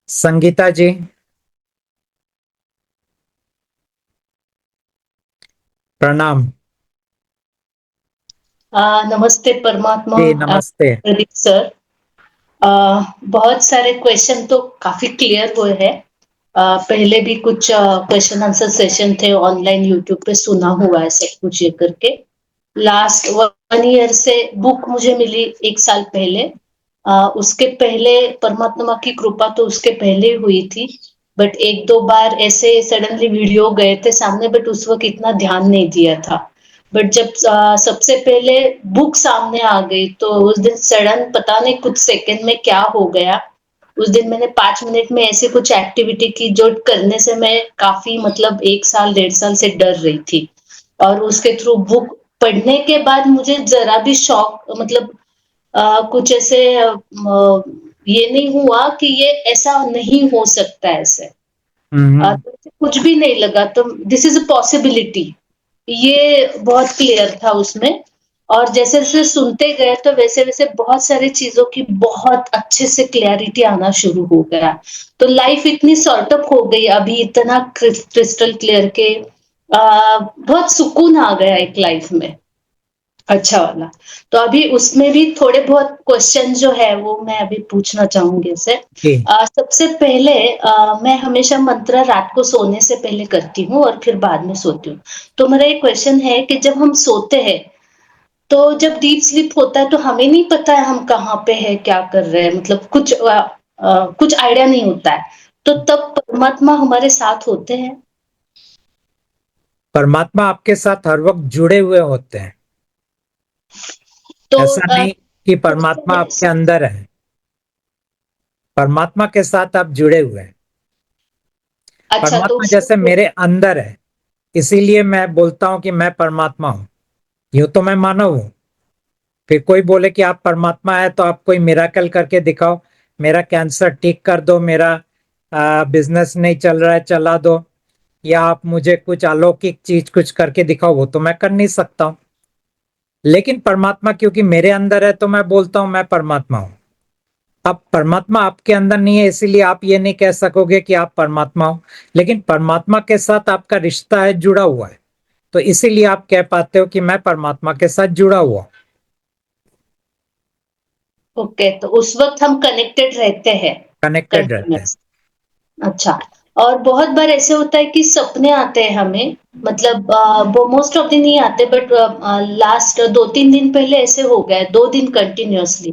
संगीता जी, प्रणाम। नमस्ते परमात्मा। जी नमस्ते। प्रदीप सर। बहुत सारे क्वेश्चन तो काफी क्लियर हुए हैं। पहले भी कुछ क्वेश्चन आंसर सेशन थे ऑनलाइन यूट्यूब पे, सुना हुआ है सब कुछ ये करके। लास्ट 1 ईयर से बुक मुझे मिली 1 साल पहले। उसके पहले परमात्मा की कृपा तो उसके पहले हुई थी। बट एक दो बार ऐसे सडनली वीडियो गए थे सामने, बट उस वक्त इतना ध्यान नहीं दिया था। बट जब सबसे पहले बुक सामने आ गई तो उस दिन सडन पता नहीं कुछ सेकंड में क्या हो गया। उस दिन मैंने 5 मिनट में ऐसे कुछ एक्टिविटी की जो करने से मैं काफी मतलब 1 साल 1.5 साल से डर रही थी। और उसके थ्रू बुक पढ़ने के बाद मुझे जरा भी शौक मतलब कुछ ऐसे ये नहीं हुआ कि ये ऐसा नहीं हो सकता ऐसे। हम्म। तो कुछ भी नहीं लगा, तो दिस इज अ पॉसिबिलिटी, ये बहुत क्लियर था उसमें। और जैसे जैसे सुनते गए तो वैसे वैसे बहुत सारी चीजों की बहुत अच्छे से क्लैरिटी आना शुरू हो गया। तो लाइफ इतनी सॉर्ट अप हो गई अभी, इतना क्रिस्टल क्लियर के बहुत सुकून आ गया एक लाइफ में, अच्छा वाला। तो अभी उसमें भी थोड़े बहुत क्वेश्चन जो है वो मैं अभी पूछना चाहूंगी इससे। जी। सबसे पहले मैं हमेशा मंत्र रात को सोने से पहले करती हूँ और फिर बाद में सोती हूँ। तो मेरा एक क्वेश्चन है कि जब हम सोते हैं तो जब डीप स्लीप होता है तो हमें नहीं पता है हम कहाँ पे है, क्या कर रहे हैं, मतलब कुछ आइडिया नहीं होता है। तो तब परमात्मा हमारे साथ होते हैं। परमात्मा आपके साथ हर वक्त जुड़े हुए होते हैं। तो ऐसा नहीं कि परमात्मा क्वेश्चन आपके है। अंदर है। परमात्मा के साथ आप जुड़े हुए हैं। अच्छा, तो परमात्मा जैसे उसको मेरे अंदर है, इसीलिए मैं बोलता हूं कि मैं परमात्मा हूं। यूं तो मैं मानव हूं। फिर कोई बोले कि आप परमात्मा है तो आप कोई मिराकल करके दिखाओ, मेरा कैंसर ठीक कर दो, मेरा बिजनेस नहीं चल रहा है चला दो, या आप मुझे कुछ अलौकिक चीज कुछ करके दिखाओ, वो तो मैं कर नहीं सकता हूं। लेकिन परमात्मा क्योंकि मेरे अंदर है तो मैं बोलता हूं मैं परमात्मा हूं। अब परमात्मा आपके अंदर नहीं है, इसीलिए आप ये नहीं कह सकोगे कि आप परमात्मा हो। लेकिन परमात्मा के साथ आपका रिश्ता है, जुड़ा हुआ है, तो इसीलिए आप कह पाते हो कि मैं परमात्मा के साथ जुड़ा हुआ। ओके, तो उस वक्त हम कनेक्टेड रहते हैं कनेक्टेड रहते हैं। कंटिन्यूअस। अच्छा। और बहुत बार ऐसे होता है कि सपने आते हैं हमें, मतलब वो मोस्ट ऑफ दिन नहीं आते, बट लास्ट 2-3 दिन पहले ऐसे हो गया, 2 दिन कंटिन्यूअसली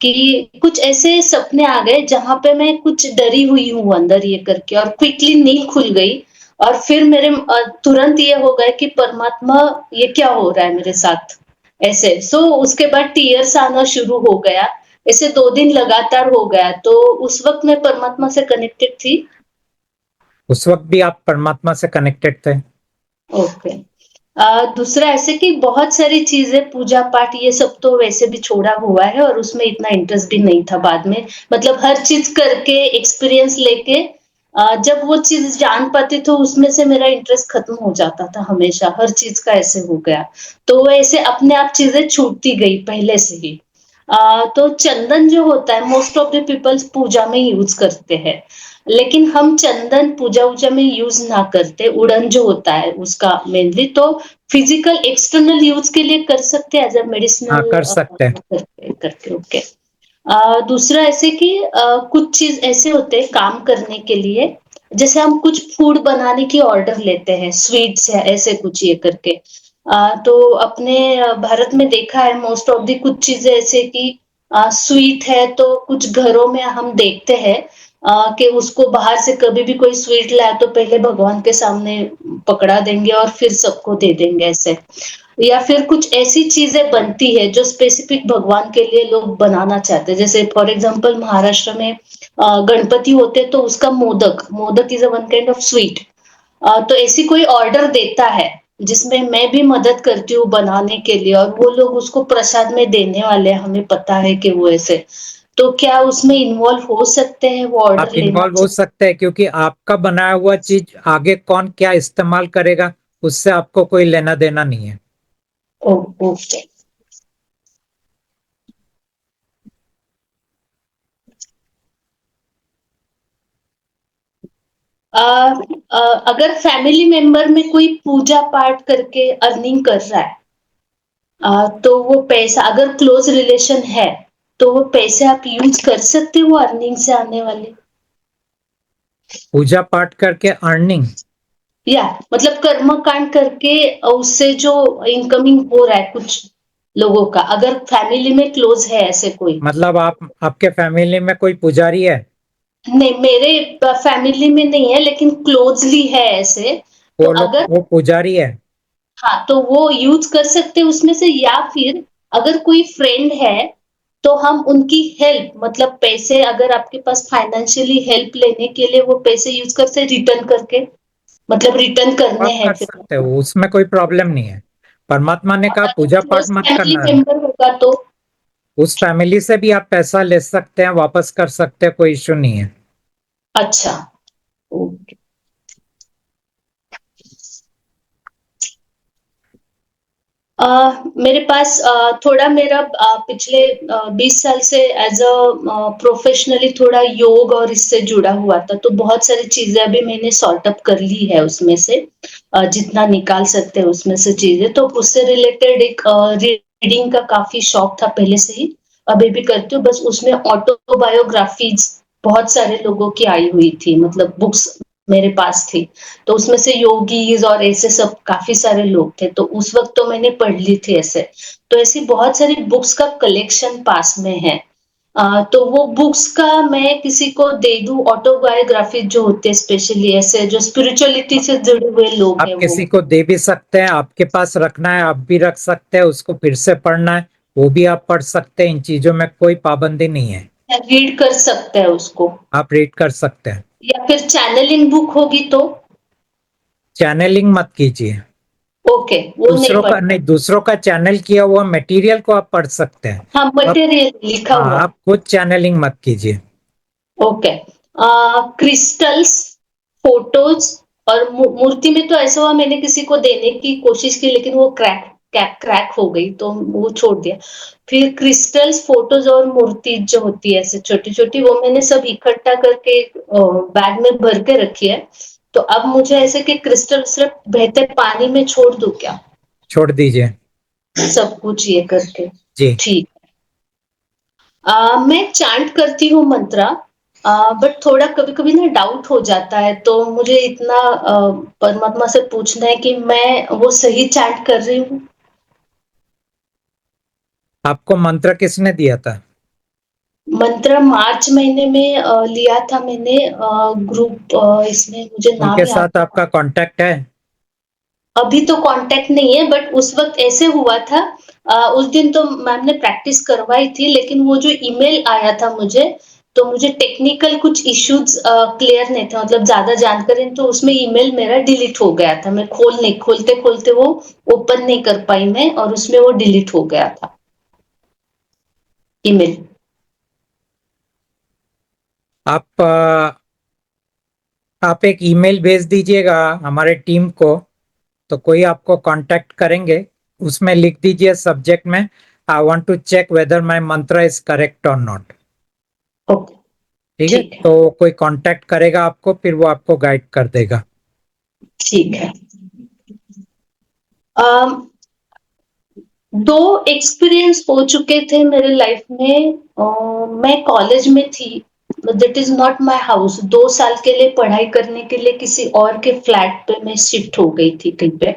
कि कुछ ऐसे सपने आ गए जहां पे मैं कुछ डरी हुई हूँ अंदर ये करके, और क्विकली नींद खुल गई। और फिर मेरे तुरंत ये हो गया कि परमात्मा ये क्या हो रहा है मेरे साथ, ऐसे। उसके बाद टीयर्स आना शुरू हो गया। ऐसे 2 दिन लगातार हो गया, तो उस वक्त मैं परमात्मा से कनेक्टेड थी। उस वक्त भी आप परमात्मा से कनेक्टेड थे। ओके। दूसरा ऐसे कि बहुत सारी चीजें पूजा पाठ ये सब तो वैसे भी छोड़ा हुआ है और उसमें इतना इंटरेस्ट भी नहीं था बाद में। मतलब हर चीज करके एक्सपीरियंस लेके जब वो चीज जान पाती तो उसमें से मेरा इंटरेस्ट खत्म हो जाता था हमेशा, हर चीज का ऐसे हो गया। तो वो ऐसे अपने आप चीजें छूटती गई पहले से ही। तो चंदन जो होता है मोस्ट ऑफ द पीपल्स पूजा में यूज करते हैं, लेकिन हम चंदन पूजा वूजा में यूज ना करते, उड़न जो होता है उसका मेनली तो फिजिकल एक्सटर्नल यूज के लिए कर सकते हैं एज अ हाँ मेडिसिनल कर सकते हैं। करके करके ओके। दूसरा ऐसे कि कुछ चीज ऐसे होते हैं काम करने के लिए, जैसे हम कुछ फूड बनाने की ऑर्डर लेते हैं, स्वीट्स है ऐसे कुछ ये करके। तो अपने भारत में देखा है मोस्ट ऑफ दी कुछ चीजें ऐसे कि स्वीट है तो कुछ घरों में हम देखते हैं कि उसको बाहर से कभी भी कोई स्वीट लाए तो पहले भगवान के सामने पकड़ा देंगे और फिर सबको दे देंगे ऐसे। या फिर कुछ ऐसी चीजें बनती है जो स्पेसिफिक भगवान के लिए लोग बनाना चाहते हैं, जैसे फॉर एग्जांपल महाराष्ट्र में गणपति होते तो उसका modak, modak is a one kind of sweet. तो ऐसी कोई ऑर्डर देता है जिसमें मैं भी मदद करती हूँ बनाने के लिए, और वो लोग उसको प्रसाद में देने वाले हैं, हमें पता है कि वो ऐसे। तो क्या उसमें इन्वॉल्व हो सकते हैं, वो ऑर्डर आप लेना इन्वॉल्व हो चाहिए? सकते हैं क्योंकि आपका बनाया हुआ चीज आगे कौन क्या इस्तेमाल करेगा, उससे आपको कोई लेना देना नहीं है। ओके। अगर फैमिली मेंबर में कोई पूजा पाठ करके अर्निंग कर रहा है, तो वो पैसा अगर क्लोज रिलेशन है तो वो पैसे आप यूज कर सकते हो अर्निंग से आने वाले। पूजा पाठ करके अर्निंग? या मतलब कर्म कांड करके उससे जो इनकमिंग हो रहा है कुछ लोगों का, अगर फैमिली में क्लोज है ऐसे कोई। मतलब आपके फैमिली में कोई पुजारी है? नहीं, मेरे फैमिली में नहीं है लेकिन क्लोजली है ऐसे। तो अगर वो पुजारी है? हाँ, तो वो यूज कर सकते हैं उसमें से, या फिर अगर कोई फ्रेंड है तो हम उनकी हेल्प, मतलब पैसे अगर आपके पास फाइनेंशियली हेल्प लेने के लिए वो पैसे यूज कर से रिटर्न करके, मतलब रिटर्न करने आप हैं कर फिर सकते हो, उसमें कोई प्रॉब्लम नहीं है। परमात्मा ने कहा अगर पूजा पाठ क्लोज मत फैमिली करना। मेंबर होगा तो। उस फैमिली से भी आप पैसा ले सकते हैं, वापस कर सकते हैं, कोई इश्यू नहीं है। अच्छा, ओके। मेरे पास थोड़ा मेरा पिछले 20 साल से एज अ प्रोफेशनली थोड़ा योग और इससे जुड़ा हुआ था, तो बहुत सारी चीजें अभी मैंने सॉर्ट अप कर ली है उसमें से, जितना निकाल सकते हैं उसमें से चीजें, तो उससे रिलेटेड एक रीडिंग का काफी शौक था पहले से ही, अभी भी करती हूँ। बस उसमें ऑटोबायोग्राफीज बहुत सारे लोगों की आई हुई थी, मतलब बुक्स मेरे पास थी, तो उसमें से योगीज और ऐसे सब काफी सारे लोग थे, तो उस वक्त तो मैंने पढ़ ली थी ऐसे। तो ऐसी बहुत सारी बुक्स का कलेक्शन पास में है। तो वो बुक्स का मैं किसी को दे दूं, ऑटोबायोग्राफी जो होते हैं स्पेशली ऐसे जो स्पिरिचुअलिटी से जुड़े हुए लोग आप हैं वो। किसी को दे भी सकते हैं, आपके पास रखना है आप भी रख सकते हैं, उसको फिर से पढ़ना है वो भी आप पढ़ सकते हैं। इन चीजों में कोई पाबंदी नहीं है। रीड कर सकते हैं उसको। आप रीड कर सकते हैं। या फिर चैनलिंग बुक होगी तो। चैनलिंग मत कीजिए। ओके, वो नहीं दूसरों पढ़। का नहीं, दूसरों का चैनल किया हुआ मटेरियल को आप पढ़ सकते हैं। हाँ, आप मटेरियल लिखा हाँ, हुआ। आप खुद चैनलिंग मत कीजिए। ओके। क्रिस्टल्स, फोटोज और मूर्ति में तो ऐसा हुआ मैंने किसी को देने की कोशिश की लेकिन वो क्रैक हो गई तो वो छोड़ दिया। फिर क्रिस्टल्स, फोटोज और मूर्ति जो होती है ऐसे छोटी छोटी, वो मैंने सब इकट्ठा करके बैग में भर के रखी है। तो अब मुझे ऐसे कि क्रिस्टल सिर्फ बहते पानी में छोड़ दूं क्या, छोड़ दीजिए। सब कुछ ये करके? जी। ठीक। मैं चैंट करती हूँ मंत्रा, बट थोड़ा कभी कभी ना डाउट हो जाता है, तो मुझे इतना परमात्मा से पूछना है कि मैं वो सही चैंट कर रही हूँ। आपको मंत्र किसने दिया था? मंत्र मार्च महीने में लिया था मैंने, ग्रुप, इसमें मुझे नाम उनके याद साथ आपका कांटेक्ट है? अभी तो कांटेक्ट नहीं है, बट उस वक्त ऐसे हुआ था। उस दिन तो मैम ने प्रैक्टिस करवाई थी लेकिन वो जो ईमेल आया था मुझे, तो मुझे टेक्निकल कुछ इश्यूज क्लियर नहीं थे, मतलब ज्यादा जानकारी नहीं, तो उसमें ईमेल मेरा डिलीट हो गया था। मैं खोलते खोलते वो ओपन नहीं कर पाई मैं, और उसमें वो डिलीट हो गया था ईमेल। आप एक ईमेल भेज दीजिएगा हमारे टीम को, तो कोई आपको कांटेक्ट करेंगे। उसमें लिख दीजिए सब्जेक्ट में, I want to check whether my mantra is correct और नॉट। ओके, ठीक है, ठीक है। तो कोई कांटेक्ट करेगा आपको, फिर वो आपको गाइड कर देगा। ठीक है। अम, दो एक्सपीरियंस हो चुके थे मेरे लाइफ में। मैं कॉलेज में थी, that is not my house, 2 साल के लिए पढ़ाई करने के लिए किसी और के फ्लैट पे मैं शिफ्ट हो गई थी कहीं पे।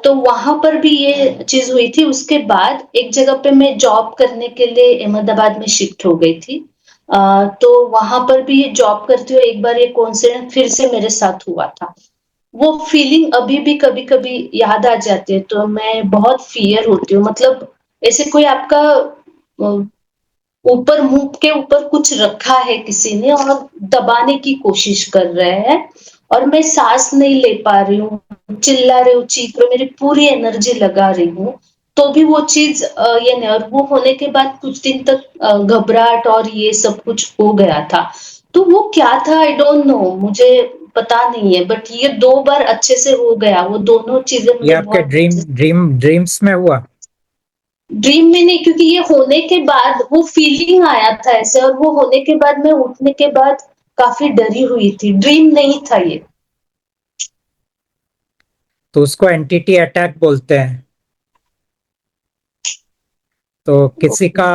तो वहां पर भी ये चीज हुई थी। उसके बाद एक जगह पे मैं जॉब करने के लिए अहमदाबाद में शिफ्ट हो गई थी। तो वहां पर भी ये जॉब करते हुए एक बार ये कोइंसिडेंस फिर से मेरे साथ हुआ था। वो फीलिंग अभी भी कभी कभी याद आ जाती है तो मैं बहुत फियर होती हूँ, मतलब ऐसे कोई आपका ऊपर, मुंह के ऊपर कुछ रखा है किसी ने और दबाने की कोशिश कर रहे हैं, और मैं सांस नहीं ले पा रही हूँ, चिल्ला रही हूँ, चीख रही हूँ, मेरी पूरी एनर्जी लगा रही हूँ, तो भी वो चीज ये नहीं। और वो होने के बाद कुछ दिन तक घबराहट और ये सब कुछ हो गया था। तो वो क्या था आई डोंट नो, मुझे पता नहीं है, बट ये 2 बार अच्छे से हो गया, वो दोनों चीजें ये मुझे आपके बहुत ड्रीम्स में हुआ? ड्रीम में नहीं, क्योंकि ये होने के बाद वो फीलिंग आया था ऐसे, और वो होने के बाद मैं उठने के बाद काफी डरी हुई थी, ड्रीम नहीं था ये। तो उसको एंटिटी अटैक बोलते हैं। तो किसी का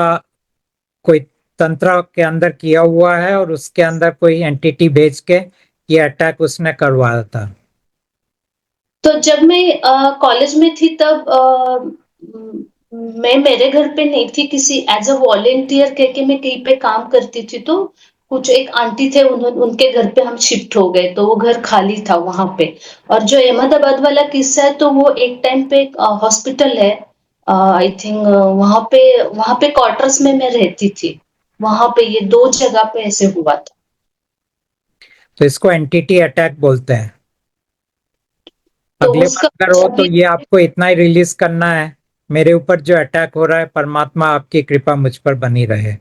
कोई तंत्र के अंदर किया हुआ है और उसके अंदर कोई एंटिटी भेज के ये अटैक उसने करवाया था। तो जब मैं कॉलेज में थी तब मैं मेरे घर पे नहीं थी, किसी एज अ वॉलेंटियर कह के मैं कहीं पे काम करती थी, तो कुछ एक आंटी थे, उन्होंने उनके घर पे हम शिफ्ट हो गए, तो वो घर खाली था वहां पे। और जो अहमदाबाद वाला किस्सा है, तो वो एक टाइम पे हॉस्पिटल है, आई थिंक वहां पे क्वार्टर्स में मैं रहती थी, वहां पे ये 2 जगह पे ऐसे हुआ था। तो इसको एंटिटी अटैक बोलते हैं। तो अगले बार उसका अगर हो तो अभी ये आपको इतना ही रिलीज करना है, मेरे ऊपर जो अटैक हो रहा है, परमात्मा आपकी कृपा मुझ पर बनी रहे।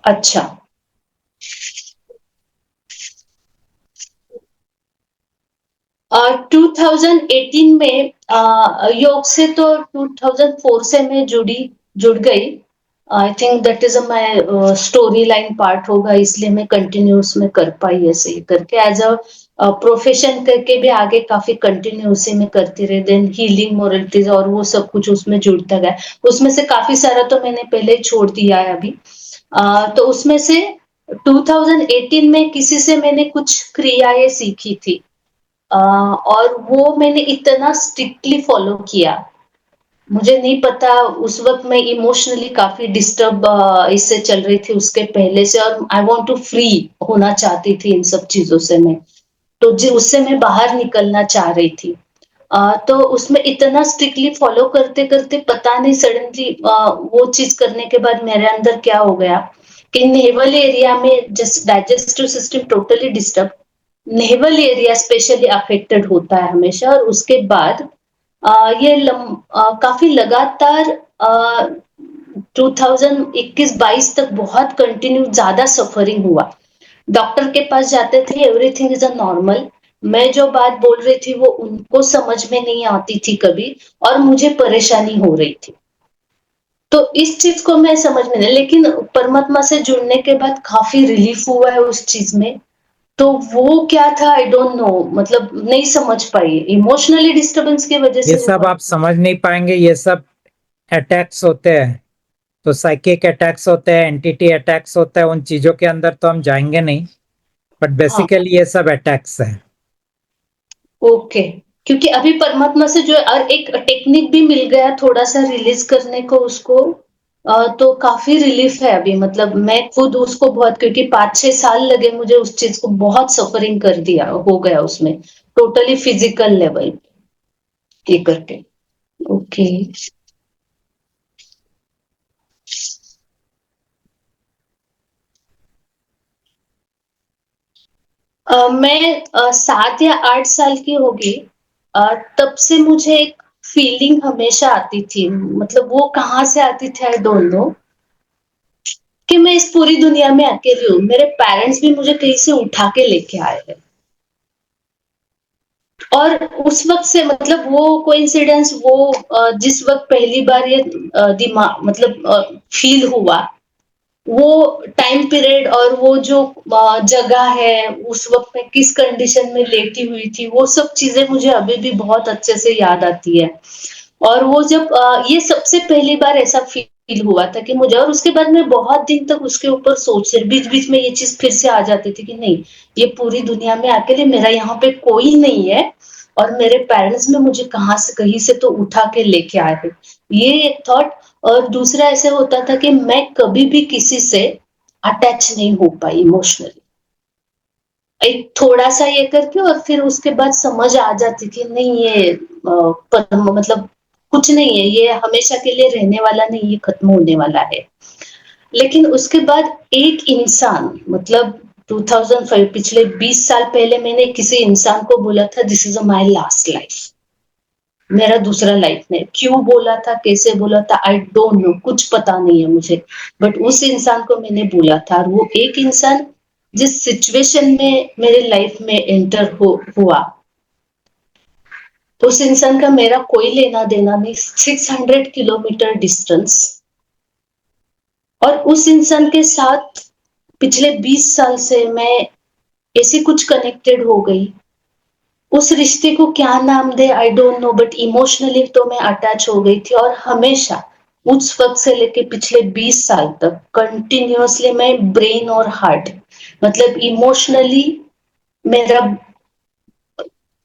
अच्छा। 2018 में योग से तो 2004 से मैं जुड़ गई। I think that is my story line part होगा, इसलिए मैं कंटिन्यूस में कर पाई ऐसे ही करके, एज अ प्रोफेशन करके भी आगे काफी कंटिन्यूसली में करती रही, देन हीलिंग मोरलिटीज और वो सब कुछ उसमें जुड़ता गया। उसमें से काफी सारा तो मैंने पहले छोड़ दिया है अभी। तो उसमें से 2018 में किसी से मैंने कुछ क्रियाएं सीखी थी, और वो मैंने इतना स्ट्रिक्टली फॉलो किया। मुझे नहीं पता, उस वक्त मैं इमोशनली काफी डिस्टर्ब इससे चल रही थी उसके पहले से, और आई वांट टू फ्री होना चाहती थी इन सब चीजों से मैं, तो जी उससे मैं बाहर निकलना चाह रही थी। तो उसमें इतना स्ट्रिक्टली फॉलो करते करते पता नहीं सडनली वो चीज करने के बाद मेरे अंदर क्या हो गया कि नेवल एरिया में just digestive system totally disturb, naval area specially affected होता है हमेशा। और उसके बाद काफी लगातार 2021-22 तक बहुत कंटिन्यू ज्यादा सफरिंग हुआ। डॉक्टर के पास जाते थे, एवरीथिंग इज अ नॉर्मल, मैं जो बात बोल रही थी वो उनको समझ में नहीं आती थी कभी, और मुझे परेशानी हो रही थी। तो इस चीज को मैं समझ में नहीं, लेकिन परमात्मा से जुड़ने के बाद काफी रिलीफ हुआ है उस चीज में। तो वो क्या था आई डोंट नो, मतलब नहीं समझ पाई, इमोशनली डिस्टरबेंस की वजह ये से सब हुआ। आप समझ नहीं पाएंगे, ये सब अटैक्स होते हैं। तो साइकिक अटैक्स होते हैं, एंटिटी अटैक्स होता है, उन चीजों के अंदर तो हम जाएंगे नहीं, बट हाँ। बेसिकली ये सब अटैक्स हैं। ओके। क्योंकि अभी परमात्मा से जो है, और एक टेक्निक भी मिल गया थोड़ा सा रिलीज करने को उसको, तो काफी रिलीफ है अभी, मतलब मैं खुद उसको बहुत, क्योंकि 5-6 साल लगे मुझे उस चीज को, बहुत सफरिंग कर दिया हो गया उसमें, टोटली फिजिकल लेवल ये करके। ओके। मैं 7 या 8 साल की होगी, तब से मुझे एक फीलिंग हमेशा आती थी, मतलब वो कहाँ से आती थी आई डोंट नो, कि मैं इस पूरी दुनिया में अकेली हूँ, मेरे पेरेंट्स भी मुझे कहीं से उठा के लेके आए हैं। और उस वक्त से, मतलब वो कोइंसिडेंस, वो जिस वक्त पहली बार ये दिमाग मतलब फील हुआ, वो टाइम पीरियड और वो जो जगह है, उस वक्त मैं किस कंडीशन में लेटी हुई थी, वो सब चीजें मुझे अभी भी बहुत अच्छे से याद आती है। और वो जब ये सबसे पहली बार ऐसा फील हुआ था कि मुझे, और उसके बाद मैं बहुत दिन तक उसके ऊपर सोच रही, बीच बीच में ये चीज फिर से आ जाती थी कि नहीं, ये पूरी दुनिया में अकेले, मेरा यहाँ पे कोई नहीं है, और मेरे पेरेंट्स में मुझे कहाँ से कहीं से तो उठा के लेके आए थे, ये एक थॉट। और दूसरा ऐसे होता था कि मैं कभी भी किसी से अटैच नहीं हो पाई इमोशनली, एक थोड़ा सा ये करके, और फिर उसके बाद समझ आ जाती कि नहीं ये मतलब कुछ नहीं है, ये हमेशा के लिए रहने वाला नहीं, ये खत्म होने वाला है। लेकिन उसके बाद एक इंसान, मतलब 2005, पिछले 20 साल पहले मैंने किसी इंसान को बोला था this is my last life, मेरा दूसरा लाइफ में, क्यों बोला था, कैसे बोला था, आई डोंट नो, कुछ पता नहीं है मुझे, बट उस इंसान को मैंने बोला था, और वो एक इंसान जिस सिचुएशन में मेरे लाइफ में एंटर हुआ, उस इंसान का मेरा कोई लेना देना नहीं, 600 किलोमीटर डिस्टेंस, और उस इंसान के साथ पिछले 20 साल से मैं ऐसे कुछ कनेक्टेड हो गई। उस रिश्ते को क्या नाम दे I don't know, but emotionally तो मैं अटैच हो गई थी, और हमेशा उस वक्त से लेके पिछले 20 साल तक कंटिन्यूअसली मैं ब्रेन और हार्ट, मतलब इमोशनली मेरा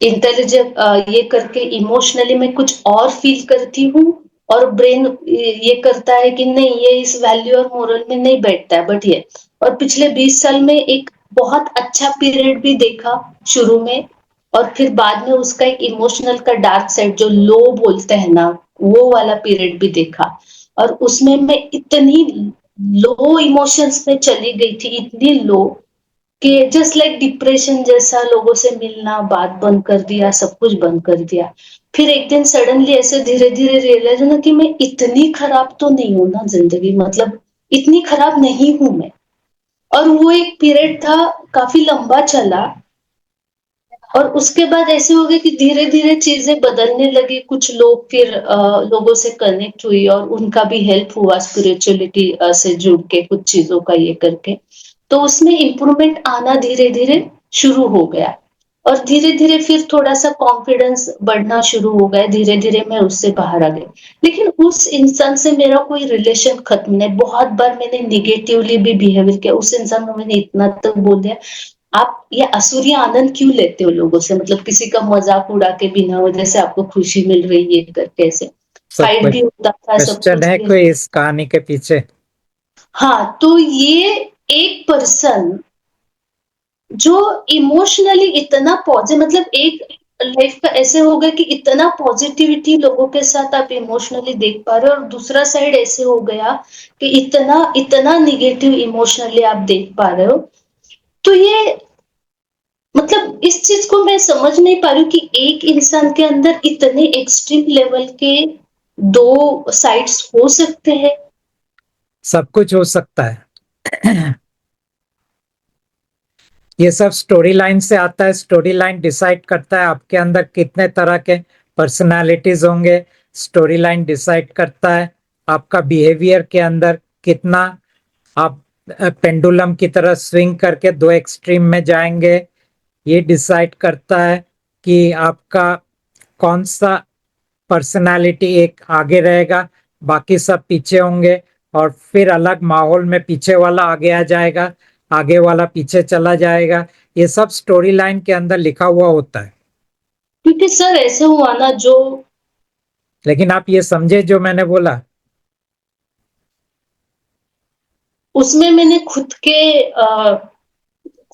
इंटेलिजेंट ये करके इमोशनली मैं कुछ और फील करती हूँ, और ब्रेन ये करता है कि नहीं, ये इस वैल्यू और मोरल में नहीं बैठता है, बट ये। और पिछले 20 साल में एक बहुत अच्छा पीरियड भी देखा शुरू में, और फिर बाद में उसका एक इमोशनल का डार्क साइड जो लो बोलते हैं ना, वो वाला पीरियड भी देखा। और उसमें मैं इतनी लो इमोशंस में चली गई थी, इतनी लो कि जस्ट लाइक डिप्रेशन जैसा, लोगों से मिलना, बात बंद कर दिया, सब कुछ बंद कर दिया। फिर एक दिन सडनली ऐसे धीरे धीरे रियलाइज ना कि मैं इतनी खराब तो नहीं हूं ना जिंदगी, मतलब इतनी खराब नहीं हूं मैं। और वो एक पीरियड था, काफी लंबा चला, और उसके बाद ऐसे हो गया कि धीरे धीरे चीजें बदलने लगी। कुछ लोग फिर लोगों से कनेक्ट हुई, और उनका भी हेल्प हुआ स्पिरिचुअलिटी से जुड़ के कुछ चीजों का ये करके। तो उसमें इम्प्रूवमेंट आना धीरे धीरे शुरू हो गया, और धीरे धीरे फिर थोड़ा सा कॉन्फिडेंस बढ़ना शुरू हो गया, धीरे धीरे मैं उससे बाहर आ गई। लेकिन उस इंसान से मेरा कोई रिलेशन खत्म नहीं। बहुत बार मैंने निगेटिवली भी बिहेवियर किया उस इंसान को, मैंने इतना तक बोल दिया, आप ये असुरी आनंद क्यों लेते हो लोगों से, मतलब किसी का मजाक उड़ा के बिना वजह से आपको खुशी मिल रही है करके, ऐसे सब फाइट कोई भी होता था, सब क्वेश्चन कुछ है भी। कोई इस कहानी के पीछे? हाँ, तो ये एक पर्सन जो इमोशनली इतना पॉजिटिव, मतलब एक लाइफ का ऐसे हो गया कि इतना पॉजिटिविटी लोगों के साथ आप इमोशनली देख पा रहे हो, और दूसरा साइड ऐसे हो गया कि इतना इतना निगेटिव इमोशनली आप देख पा रहे हो। तो ये, मतलब इस चीज को मैं समझ नहीं पा रही हूँ कि एक इंसान के अंदर इतने एक्सट्रीम लेवल के दो साइड्स हो सकते हैं। सब कुछ हो सकता है। ये सब स्टोरी लाइन से आता है। स्टोरी लाइन डिसाइड करता है आपके अंदर कितने तरह के पर्सनालिटीज होंगे। स्टोरी लाइन डिसाइड करता है आपका बिहेवियर के अंदर कितना आप पेंडुलम की तरह स्विंग करके दो एक्सट्रीम में जाएंगे। ये डिसाइड करता है कि आपका कौन सा पर्सनालिटी एक आगे रहेगा, बाकी सब पीछे होंगे, और फिर अलग माहौल में पीछे वाला आगे आ जाएगा, आगे वाला पीछे चला जाएगा। ये सब स्टोरी लाइन के अंदर लिखा हुआ होता है। क्योंकि सर ऐसे हुआ ना, जो लेकिन आप ये समझे जो मैंने बोला? उसमें मैंने खुद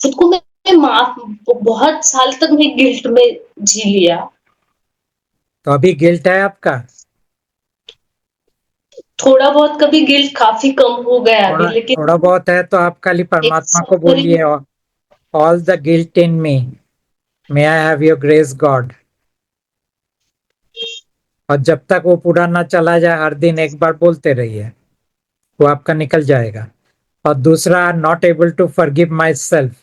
को मैं माफ, बहुत साल तक मैं गिल्ट में जी लिया। तो अभी गिल्ट है आपका? थोड़ा बहुत, कभी गिल्ट काफी कम हो गया अभी, थोड़ा लेकिन थोड़ा बहुत है तो आप खाली एक परमात्मा को सफरिंग। बोलिए, all the guilt in me, may I have your grace God. और जब तक वो पूरा ना चला जाए हर दिन एक बार बोलते रहिए, वो आपका निकल जाएगा। और दूसरा, not able to forgive myself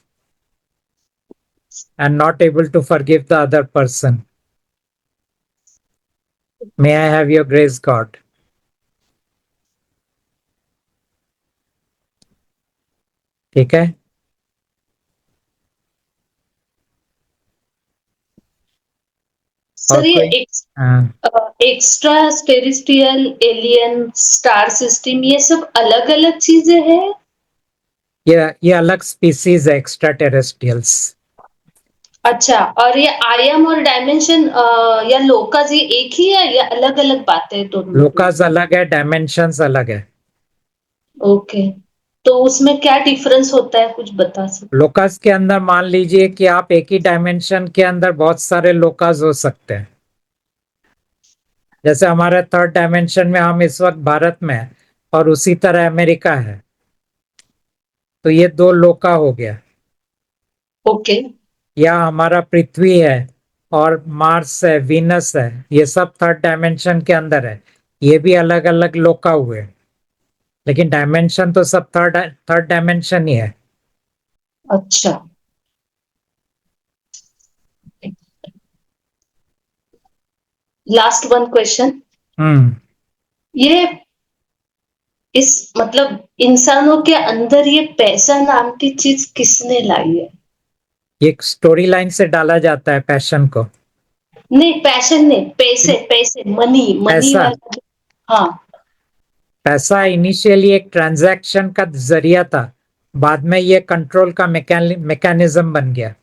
and not able to forgive the other person, may I have your grace God. ठीक है? और सर, ये कोई? हाँ, extraterrestrial, alien, star system, ये सब अलग अलग चीजें हैं। ये अलग स्पीसीज है, एक्स्ट्रा टेरेस्ट्रियल्स। अच्छा, और ये आयाम और डायमेंशन या लोकस, ये एक ही है या अलग अलग बातें हैं दोनों में कुछ? लोकास अलग है, डायमेंशंस अलग है। ओके, तो उसमें क्या डिफरेंस होता है, कुछ बता सकते? लोकास के अंदर मान लीजिए कि आप एक ही डायमेंशन के अंदर बहुत सारे लोकास हो सकते हैं। जैसे हमारे थर्ड डायमेंशन में हम इस वक्त भारत में हैं, और उसी तरह अमेरिका है, तो ये दो लोका हो गया। ओके। या हमारा पृथ्वी है, और मार्स है, वीनस है, ये सब थर्ड डायमेंशन के अंदर है। ये भी अलग अलग लोका हुए, लेकिन डायमेंशन तो सब थर्ड थर्ड डायमेंशन ही है। अच्छा। Last one question. हम्म। ये इस मतलब इंसानों के अंदर ये पैसा नाम की चीज किसने लाई है? ये एक स्टोरी लाइन से डाला जाता है पैशन को। नहीं, पैशन नहीं, पैसे पैसे, मनी मनी पैसा, वाला हाँ। पैसा इनिशियली एक ट्रांजैक्शन का जरिया था, बाद में ये कंट्रोल का मैकेनिज्म बन गया।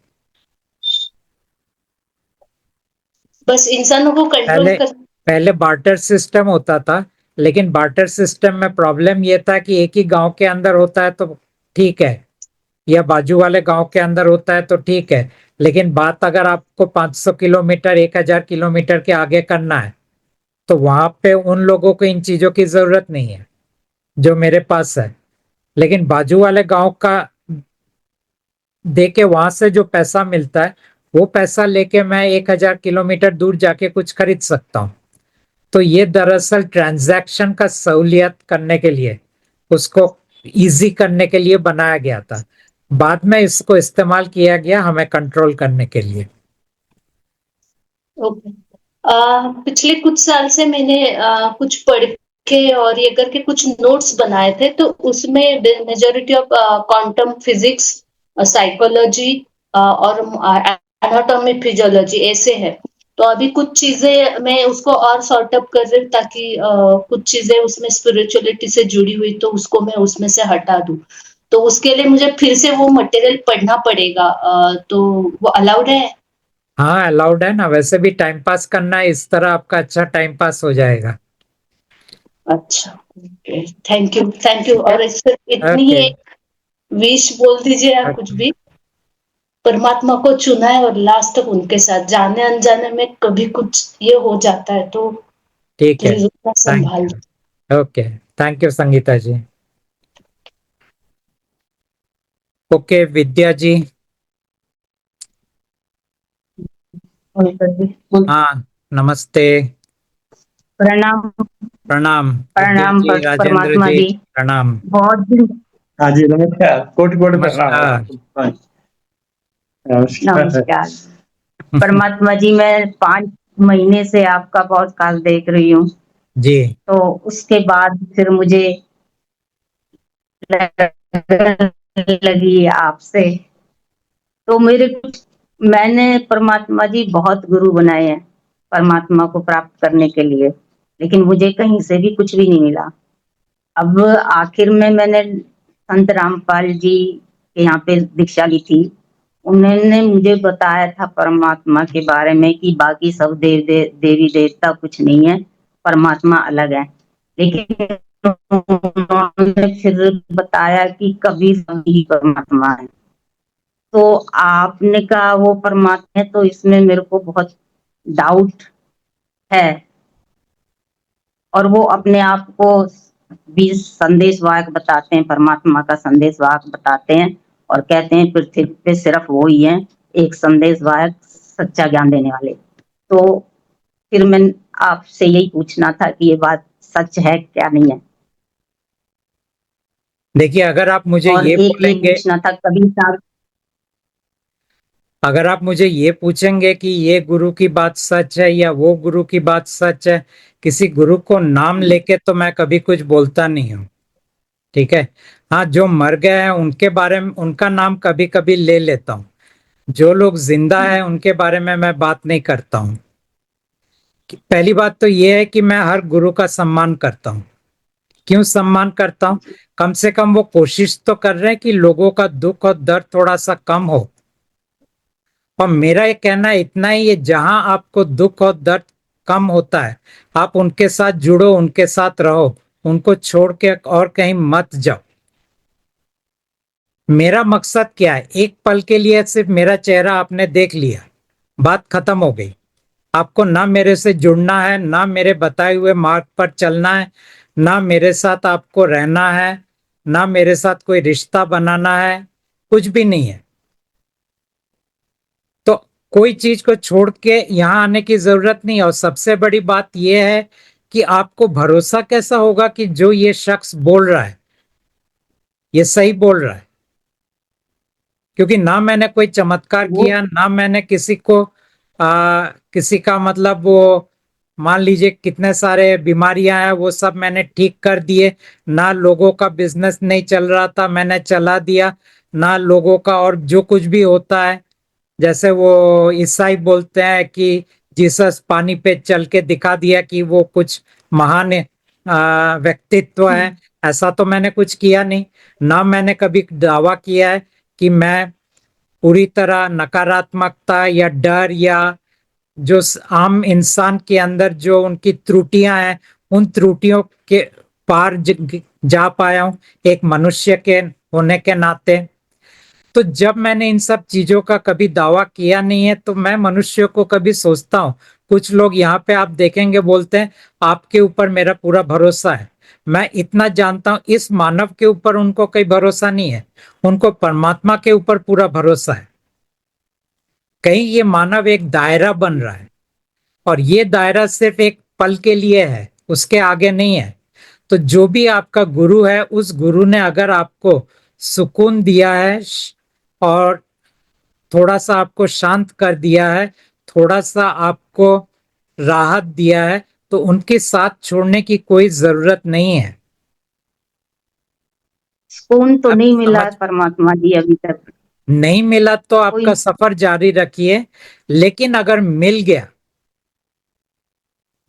बस इंसानों को कंट्रोल पहले कर। पहले बार्टर सिस्टम होता था, लेकिन बार्टर सिस्टम में प्रॉब्लम ये था कि एक ही गांव के अंदर होता है तो ठीक है, या बाजू वाले गांव के अंदर होता है तो ठीक है, लेकिन बात अगर आपको 500 किलोमीटर 1000 किलोमीटर के आगे करना है, तो वहां पे उन लोगों को इन चीजों की जरूरत नहीं है जो मेरे पास है। लेकिन बाजू वाले गांव का दे के वहां से जो पैसा मिलता है, वो पैसा लेके मैं 1000 किलोमीटर दूर जाके कुछ खरीद सकता हूँ। तो ये दरअसल ट्रांजैक्शन का सहूलियत करने के लिए, उसको इजी करने के लिए बनाया गया था। बाद में इसको इस्तेमाल किया गया हमें कंट्रोल करने के लिए। ओके। पिछले कुछ साल से मैंने कुछ पढ़ के और ये करके कुछ नोट्स बनाए थे, तो उसमें majority of quantum physics, psychology और एनाटॉमी फिजियोलॉजी ऐसे है। तो अभी कुछ चीजें मैं उसको और सॉर्ट अप कर रही हूँ, ताकि कुछ चीजें उसमें स्पिरिचुअलिटी से जुड़ी हुई तो उसको मैं उसमें से हटा दूं। तो उसके लिए मुझे फिर से वो मटेरियल पढ़ना पड़ेगा, तो वो अलाउड है? हाँ, अलाउड है ना, वैसे भी टाइम पास करना है, इस तरह आपका अच्छा टाइम पास हो जाएगा। अच्छा, okay, thank you thank you. ठीक है। और इससे इतनी ही ओके। एक विश बोल दीजिए आप, कुछ ओके। भी। परमात्मा को चुना है और लास्ट तक उनके साथ, जाने अनजाने में कभी कुछ ये हो जाता है तो ठीक है। प्लीज उतना थैंक संभाल। You. Okay. Thank you Sangeeta ji. Okay Vidya ji. हाँ, नमस्ते। प्रणाम। प्रणाम विद्या प्रणाम जी, राजेंद्र परमात्मा जी, जी। प्रणाम। बहुत दिन। हाँ जी, नमस्कार। कोटि कोटि प्रणाम। नमस्कार। हाँ, नमस्कार। नमस्कार परमात्मा जी, मैं 5 महीने से आपका पॉडकास्ट देख रही हूँ। जी। तो उसके बाद फिर मुझे लगन लगी आपसे। तो मेरे कुछ मैंने परमात्मा जी बहुत गुरु बनाए हैं परमात्मा को प्राप्त करने के लिए, लेकिन मुझे कहीं से भी कुछ भी नहीं मिला। अब आखिर में मैंने संत रामपाल जी के यहाँ पे दीक्षा ली थी। उन्होंने मुझे बताया था परमात्मा के बारे में कि बाकी सब देवी देवता कुछ नहीं है, परमात्मा अलग है। लेकिन उन्होंने फिर बताया कि कबीर ही परमात्मा है। तो आपने कहा वो परमात्मा है, तो इसमें मेरे को बहुत डाउट है। और वो अपने आप को भी संदेशवाहक बताते हैं, परमात्मा का संदेशवाहक बताते हैं, और कहते हैं पृथ्वी पे सिर्फ वो ही है एक संदेशवाहक, सच्चा ज्ञान देने वाले। तो फिर मैं आपसे यही पूछना था कि ये बात सच है क्या नहीं है। देखिए, अगर आप मुझे और ये एक ये बोलेंगे, पूछना था, कबीर साहब। अगर आप मुझे ये पूछेंगे कि ये गुरु की बात सच है या वो गुरु की बात सच है, किसी गुरु को नाम लेके तो मैं कभी कुछ बोलता नहीं हूँ। ठीक है। हाँ, जो मर गए हैं उनके बारे में, उनका नाम कभी कभी ले लेता हूँ। जो लोग जिंदा है उनके बारे में मैं बात नहीं करता हूँ। पहली बात तो ये है कि मैं हर गुरु का सम्मान करता हूँ। क्यों सम्मान करता हूँ? कम से कम वो कोशिश तो कर रहे हैं कि लोगों का दुख और दर्द थोड़ा सा कम हो। और मेरा ये कहना इतना ही है, जहां आपको दुख और दर्द कम होता है, आप उनके साथ जुड़ो, उनके साथ रहो, उनको छोड़ के और कहीं मत जाओ। मेरा मकसद क्या है? एक पल के लिए सिर्फ मेरा चेहरा आपने देख लिया, बात खत्म हो गई। आपको ना मेरे से जुड़ना है, ना मेरे बताए हुए मार्ग पर चलना है, ना मेरे साथ आपको रहना है, ना मेरे साथ कोई रिश्ता बनाना है, कुछ भी नहीं है। तो कोई चीज को छोड़ के यहाँ आने की जरूरत नहीं है। और सबसे बड़ी बात यह है कि आपको भरोसा कैसा होगा कि जो ये शख्स बोल रहा है ये सही बोल रहा है। क्योंकि ना मैंने कोई चमत्कार किया, ना मैंने किसी का मतलब वो मान लीजिए कितने सारे बीमारियां हैं वो सब मैंने ठीक कर दिए, ना लोगों का बिजनेस नहीं चल रहा था मैंने चला दिया, ना लोगों का और जो कुछ भी होता है जैसे वो ईसाई बोलते हैं कि जीसस पानी पे चल के दिखा दिया कि वो कुछ महान व्यक्तित्व है, ऐसा तो मैंने कुछ किया नहीं। ना मैंने कभी दावा किया है कि मैं पूरी तरह नकारात्मकता या डर या जो आम इंसान के अंदर जो उनकी त्रुटियां हैं उन त्रुटियों के पार जा पाया हूं एक मनुष्य के होने के नाते। तो जब मैंने इन सब चीजों का कभी दावा किया नहीं है तो मैं मनुष्य को कभी सोचता हूँ, कुछ लोग यहाँ पे आप देखेंगे बोलते हैं आपके ऊपर मेरा पूरा भरोसा है। मैं इतना जानता हूं इस मानव के ऊपर उनको कोई भरोसा नहीं है, उनको परमात्मा के ऊपर पूरा भरोसा है। कहीं ये मानव एक दायरा बन रहा है और ये दायरा सिर्फ एक पल के लिए है, उसके आगे नहीं है। तो जो भी आपका गुरु है उस गुरु ने अगर आपको सुकून दिया है और थोड़ा सा आपको शांत कर दिया है, थोड़ा सा आपको राहत दिया है, तो उनके साथ छोड़ने की कोई जरूरत नहीं है। सुकून तो आप नहीं मिला समझ परमात्मा जी अभी तक। नहीं मिला तो आपका कोई सफर जारी रखिए, लेकिन अगर मिल गया,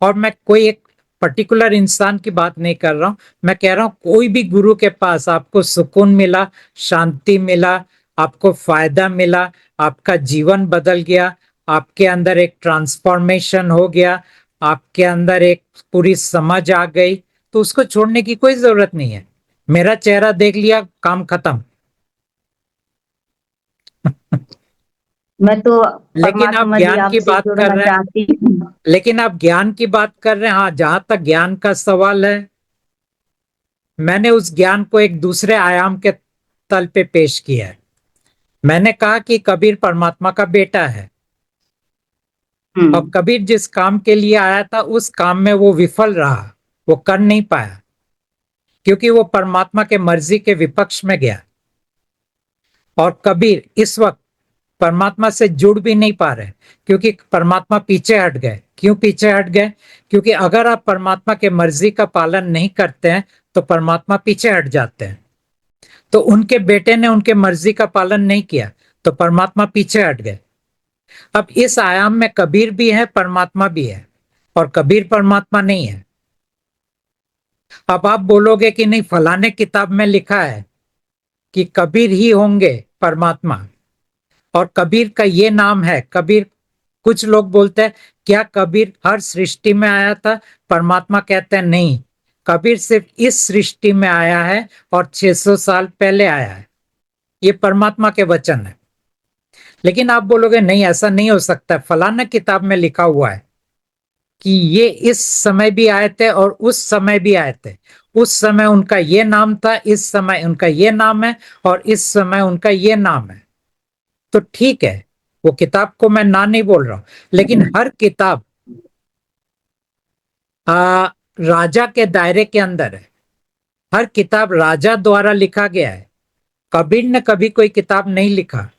और मैं कोई एक पर्टिकुलर इंसान की बात नहीं कर रहा हूं, मैं कह रहा हूं कोई भी गुरु के पास आपको सुकून मिला, शांति मिला, आपको फायदा मिला, आपका जीवन बदल गया, आपके अंदर एक ट्रांसफॉर्मेशन हो गया, आपके अंदर एक पूरी समझ आ गई, तो उसको छोड़ने की कोई जरूरत नहीं है। मेरा चेहरा देख लिया, काम खत्म। मैं तो लेकिन आप परमात्मा जी ज्ञान की आपसे बात कर जुड़ना रहे हैं, चाहती हूँ। लेकिन आप ज्ञान की बात कर रहे हैं, हाँ जहां तक ज्ञान का सवाल है मैंने उस ज्ञान को एक दूसरे आयाम के तल पे पेश किया है। मैंने कहा कि कबीर परमात्मा का बेटा है और कबीर जिस काम के लिए आया था उस काम में वो विफल रहा, वो कर नहीं पाया क्योंकि वो परमात्मा के मर्जी के विपक्ष में गया। और कबीर इस वक्त परमात्मा से जुड़ भी नहीं पा रहे क्योंकि परमात्मा पीछे हट गए। क्यों पीछे हट गए? क्योंकि अगर आप परमात्मा के मर्जी का पालन नहीं करते हैं तो परमात्मा पीछे हट जाते हैं। तो उनके बेटे ने उनके मर्जी का पालन नहीं किया तो परमात्मा पीछे हट गए। अब इस आयाम में कबीर भी है, परमात्मा भी है, और कबीर परमात्मा नहीं है। अब आप बोलोगे कि नहीं फलाने किताब में लिखा है कि कबीर ही होंगे परमात्मा और कबीर का ये नाम है कबीर। कुछ लोग बोलते हैं क्या कबीर हर सृष्टि में आया था? परमात्मा कहते हैं नहीं, कबीर सिर्फ इस सृष्टि में आया है और 600 साल पहले आया है। ये परमात्मा के वचन है। लेकिन आप बोलोगे नहीं ऐसा नहीं हो सकता, फलाना किताब में लिखा हुआ है कि ये इस समय भी आए थे और उस समय भी आए थे, उस समय उनका ये नाम था, इस समय उनका ये नाम है और इस समय उनका ये नाम है। तो ठीक है, वो किताब को मैं ना नहीं बोल रहा हूं, लेकिन हर किताब राजा के दायरे के अंदर है। हर किताब राजा द्वारा लिखा गया है। कबीर ने कभी कोई किताब नहीं लिखा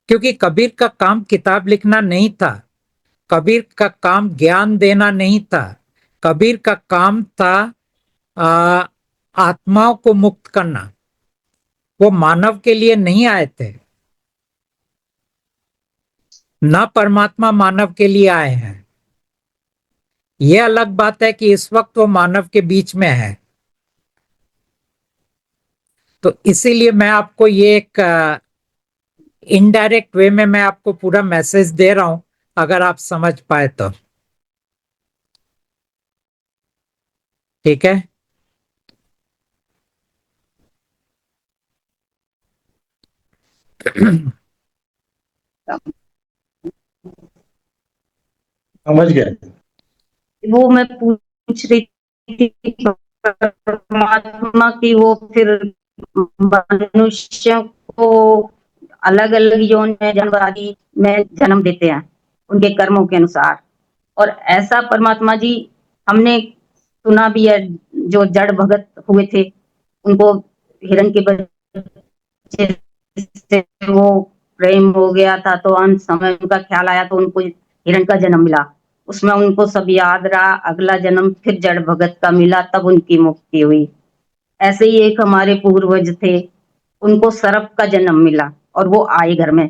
क्योंकि कबीर का काम किताब लिखना नहीं था, कबीर का काम ज्ञान देना नहीं था, कबीर का काम था आ, आत्माओं को मुक्त करना। वो मानव के लिए नहीं आए थे, ना परमात्मा मानव के लिए आए हैं। ये अलग बात है कि इस वक्त वो मानव के बीच में है। तो इसीलिए मैं आपको ये एक इनडायरेक्ट वे में मैं आपको पूरा मैसेज दे रहा हूं, अगर आप समझ पाए तो। ठीक है। समझ गए। वो मैं पूछ रही थी परमात्मा की, वो फिर मनुष्य को अलग अलग यौन में जानवर आदि में जन्म देते हैं उनके कर्मों के अनुसार। और ऐसा परमात्मा जी हमने सुना भी है, जो जड़ भगत हुए थे उनको हिरण के जिससे वो प्रेम हो गया था, तो अंत समय उनका ख्याल आया तो उनको हिरण का जन्म मिला। उसमें उनको सब याद रहा, अगला जन्म फिर जड़ भगत का मिला, तब उनकी मुक्ति हुई। ऐसे ही एक हमारे पूर्वज थे, उनको सर्प का जन्म मिला और वो आए घर में,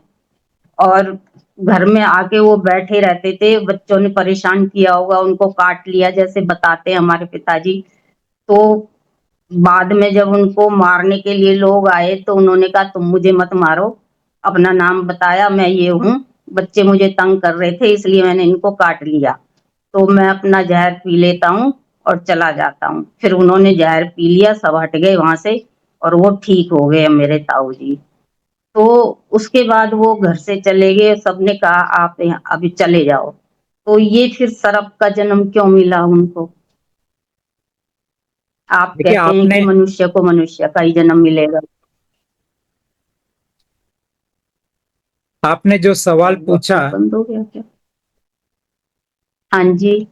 और घर में आके वो बैठे रहते थे। बच्चों ने परेशान किया होगा, उनको काट लिया, जैसे बताते हैं हमारे पिताजी। तो बाद में जब उनको मारने के लिए लोग आए तो उन्होंने कहा तुम मुझे मत मारो, अपना नाम बताया, मैं ये हूँ, बच्चे मुझे तंग कर रहे थे इसलिए मैंने इनको काट लिया, तो मैं अपना जहर पी लेता हूँ और चला जाता हूँ। फिर उन्होंने जहर पी लिया, सब हट गए वहां से और वो ठीक हो गए मेरे ताऊ जी। तो उसके बाद वो घर से चले गए, सबने कहा आप यहाँ अभी चले जाओ। तो ये फिर सर्प का जन्म क्यों मिला उनको? आप देखिए कहते हैं कि आपने मनुष्य को मनुष्य का ही जन्म मिलेगा। आपने जो सवाल पूछा, बंद हो गया क्या? हाँ जी।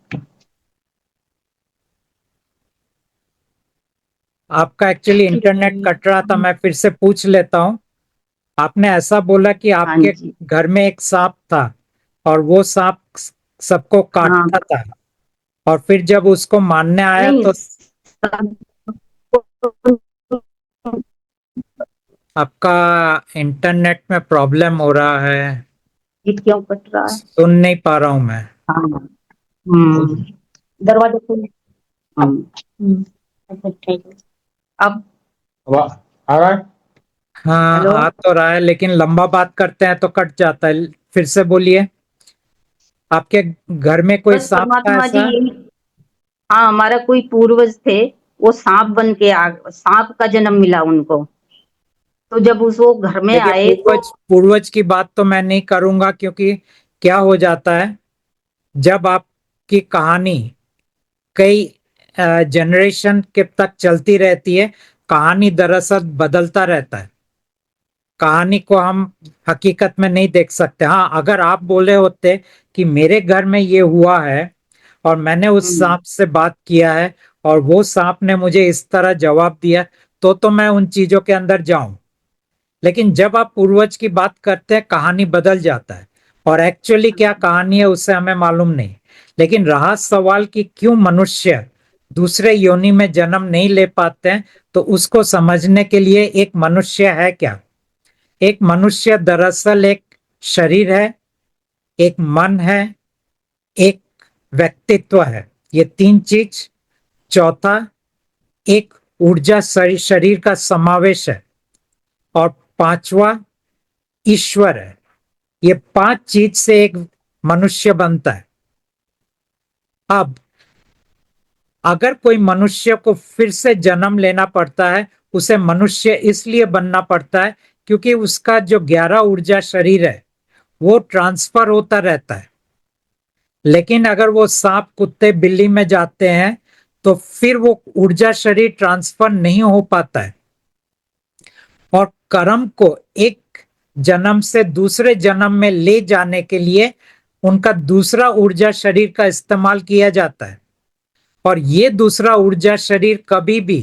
आपका एक्चुअली इंटरनेट कट रहा था, मैं फिर से पूछ लेता हूँ। आपने ऐसा बोला कि हाँ आपके जी। घर में एक सांप था और वो सांप सबको हाँ। काटता था, और फिर जब उसको मारने आया नहीं, तो आपका इंटरनेट में प्रॉब्लम हो रहा है, ये क्यों कट रहा है? सुन नहीं पा रहा हूँ मैं। हाँ। दरवाजा खोल। अच्छा, ठीक है। अब आ रहा है। हाँ हेलो। आ तो रहा है, लेकिन लंबा बात करते हैं तो कट जाता है। फिर से बोलिए, आपके घर में कोई बस सांप था परमात्मा जी ऐसा? यही। हाँ, हमारा कोई पूर्वज थे, वो सांप बन के सांप का जन्म मिला उनको। तो जब उस वो घर में देखिए आए तो पूर्वज पूर्वज की बात तो मैं नहीं करूंगा, क्योंकि क्या हो जाता है, जब आपकी कहानी कई जनरेशन के तक चलती रहती है, कहानी दरअसल बदलता रहता है। कहानी को हम हकीकत में नहीं देख सकते। हाँ, अगर आप बोले होते कि मेरे घर में ये हुआ है और मैंने उस हम्म, सांप से बात किया है और वो सांप ने मुझे इस तरह जवाब दिया, तो मैं उन चीजों के अंदर जाऊं। लेकिन जब आप पूर्वज की बात करते हैं, कहानी बदल जाता है, और एक्चुअली क्या कहानी है उससे हमें मालूम नहीं। लेकिन रहा सवाल कि क्यों मनुष्य दूसरे योनि में जन्म नहीं ले पाते हैं, तो उसको समझने के लिए एक मनुष्य है क्या। एक मनुष्य दरअसल एक शरीर है, एक मन है, एक व्यक्तित्व है, ये तीन चीज। चौथा, एक ऊर्जा शरीर का समावेश है, और पांचवा ईश्वर है। ये पांच चीज से एक मनुष्य बनता है। अब अगर कोई मनुष्य को फिर से जन्म लेना पड़ता है, उसे मनुष्य इसलिए बनना पड़ता है क्योंकि उसका जो 11 ऊर्जा शरीर है वो ट्रांसफर होता रहता है। लेकिन अगर वो सांप कुत्ते बिल्ली में जाते हैं तो फिर वो ऊर्जा शरीर ट्रांसफर नहीं हो पाता है, और कर्म को एक जन्म से दूसरे जन्म में ले जाने के लिए उनका दूसरा ऊर्जा शरीर का इस्तेमाल किया जाता है। और ये दूसरा ऊर्जा शरीर कभी भी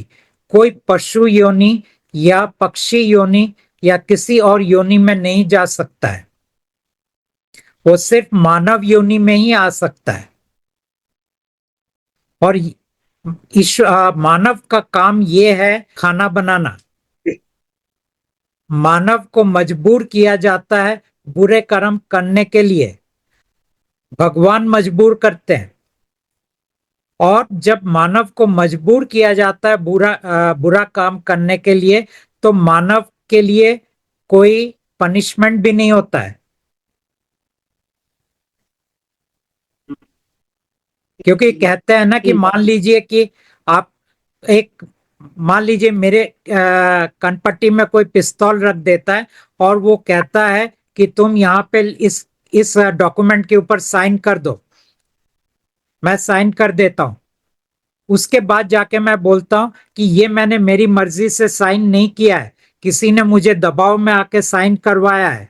कोई पशु योनि या पक्षी योनि या किसी और योनि में नहीं जा सकता है, वो सिर्फ मानव योनि में ही आ सकता है। और मानव का काम ये है खाना बनाना। मानव को मजबूर किया जाता है बुरे कर्म करने के लिए, भगवान मजबूर करते हैं। और जब मानव को मजबूर किया जाता है बुरा काम करने के लिए, तो मानव के लिए कोई पनिशमेंट भी नहीं होता है। क्योंकि कहते हैं ना कि ठीक है। मान लीजिए कि आप एक मान लीजिए मेरे कनपट्टी में कोई पिस्तौल रख देता है और वो कहता है कि तुम यहाँ पे इस डॉक्यूमेंट के ऊपर साइन कर दो। मैं साइन कर देता हूं, उसके बाद जाके मैं बोलता हूं कि ये मैंने मेरी मर्जी से साइन नहीं किया है, किसी ने मुझे दबाव में आके साइन करवाया है,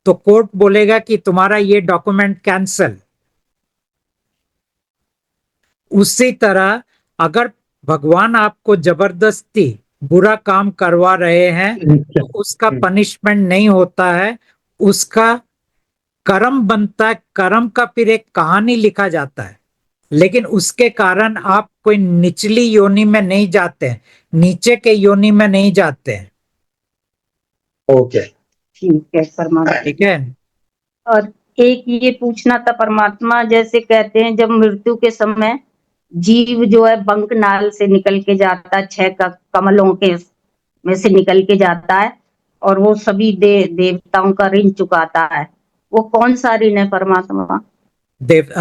तो कोर्ट बोलेगा कि तुम्हारा ये डॉक्यूमेंट कैंसल। उसी तरह अगर भगवान आपको जबरदस्ती बुरा काम करवा रहे हैं तो उसका पनिशमेंट नहीं होता है, उसका कर्म बनता है। कर्म का फिर एक कहानी लिखा जाता है, लेकिन उसके कारण आप कोई निचली योनि में नहीं जाते हैं, नीचे के योनि में नहीं जाते हैं। ओके। ठीक है परमात्मा। ठीक है। और एक ये पूछना था परमात्मा, जैसे कहते हैं जब मृत्यु के समय जीव जो है बंक नाल से निकल के जाता है, छह कमलों के में से निकल के जाता है, और वो सभी देवताओं का ऋण चुकाता है, वो कौन सा ऋण है परमात्मा?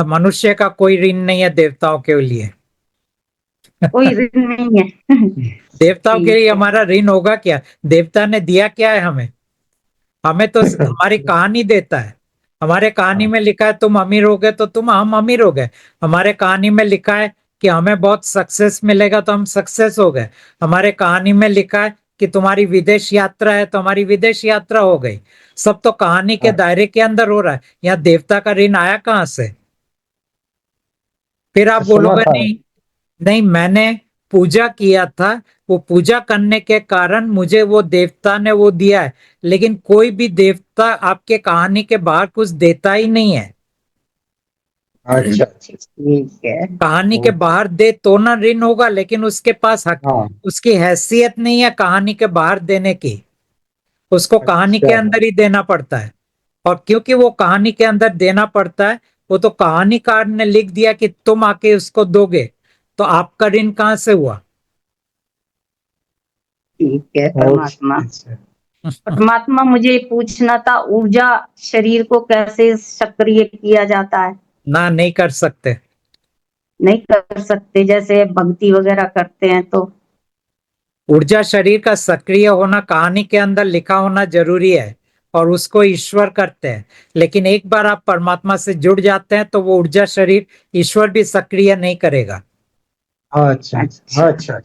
मनुष्य का कोई ऋण नहीं है देवताओं के लिए। कोई ऋण नहीं है। देवताओं के ठीक लिए है। हमारा ऋण होगा क्या? देवता ने दिया क्या है हमें? हमें तो हमारी कहानी देता है। हमारे कहानी में लिखा है तुम अमीर हो गए तो हम अमीर हो गए। हमारे कहानी में लिखा है कि हमें बहुत सक्सेस मिलेगा तो हम सक्सेस हो गए। हमारे कहानी में लिखा है कि तुम्हारी विदेश यात्रा है तो हमारी विदेश यात्रा हो गई। सब तो कहानी के दायरे के अंदर हो रहा है। यहाँ देवता का ऋण आया कहाँ से? फिर आप सुना बोलोगे था। नहीं, नहीं मैंने पूजा किया था, वो पूजा करने के कारण मुझे वो देवता ने वो दिया है। लेकिन कोई भी देवता आपके कहानी के बाहर कुछ देता ही नहीं है। अच्छा अच्छा। ठीक है। कहानी के बाहर दे तो ना ऋण होगा, लेकिन उसके पास हक, हाँ। उसकी हैसियत नहीं है कहानी के बाहर देने की। उसको कहानी के अच्छा। अंदर ही देना पड़ता है। और क्योंकि वो कहानी के अंदर देना पड़ता है, वो तो कहानीकार ने लिख दिया कि तुम आके उसको दोगे, तो आपका ऋण कहाँ से हुआ? ठीक है परमात्मा। अच्छा। परमात्मा मुझे पूछना था, ऊर्जा शरीर को कैसे सक्रिय किया जाता है? ना, नहीं कर सकते। नहीं कर सकते, जैसे भक्ति वगैरह करते हैं तो? ऊर्जा शरीर का सक्रिय होना कहानी के अंदर लिखा होना जरूरी है, और उसको ईश्वर करते हैं। लेकिन एक बार आप परमात्मा से जुड़ जाते हैं तो वो ऊर्जा शरीर ईश्वर भी सक्रिय नहीं करेगा। अच्छा अच्छा अच्छा।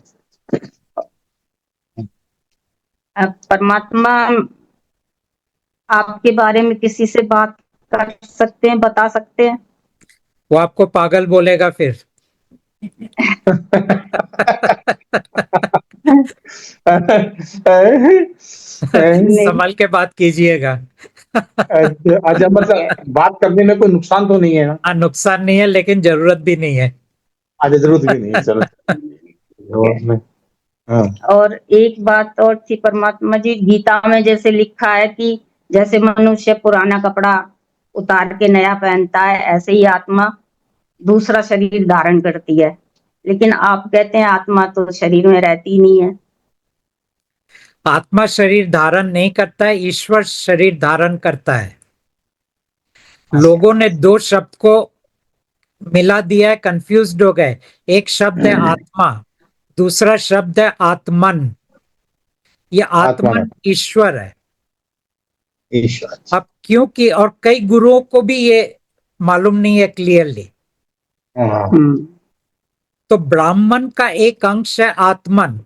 अब परमात्मा आपके बारे में किसी से बात कर सकते हैं, बता सकते हैं? वो आपको पागल बोलेगा फिर। नहीं। संभल के बात कीजिएगा। अच्छा ठीक मतलब बात करने में कोई नुकसान तो नहीं है ना? हाँ, नुकसान नहीं है, लेकिन जरूरत भी नहीं है। अच्छा जरूरत भी नहीं है, चलो। है। और में हाँ। और एक बात और थी परमात्मा जी, गीता में जैसे लिखा है कि जैसे मनुष्य पुराना कपड़ा उतार के नया पहनता है, ऐसे ही आत्मा दूसरा शरीर धारण करती है। लेकिन आप कहते हैं आत्मा तो शरीर में रहती ही नहीं है। आत्मा शरीर धारण नहीं करता है, ईश्वर शरीर धारण करता है। लोगों ने दो शब्द को मिला दिया है, कंफ्यूज्ड हो गए। एक शब्द है आत्मा, दूसरा शब्द है आत्मन। ये आत्मा आत्मन में ईश्वर है। ईश्वर। अब क्योंकि और कई गुरुओं को भी ये मालूम नहीं है क्लियरली, हाँ। तो ब्राह्मण का एक अंश है आत्मन।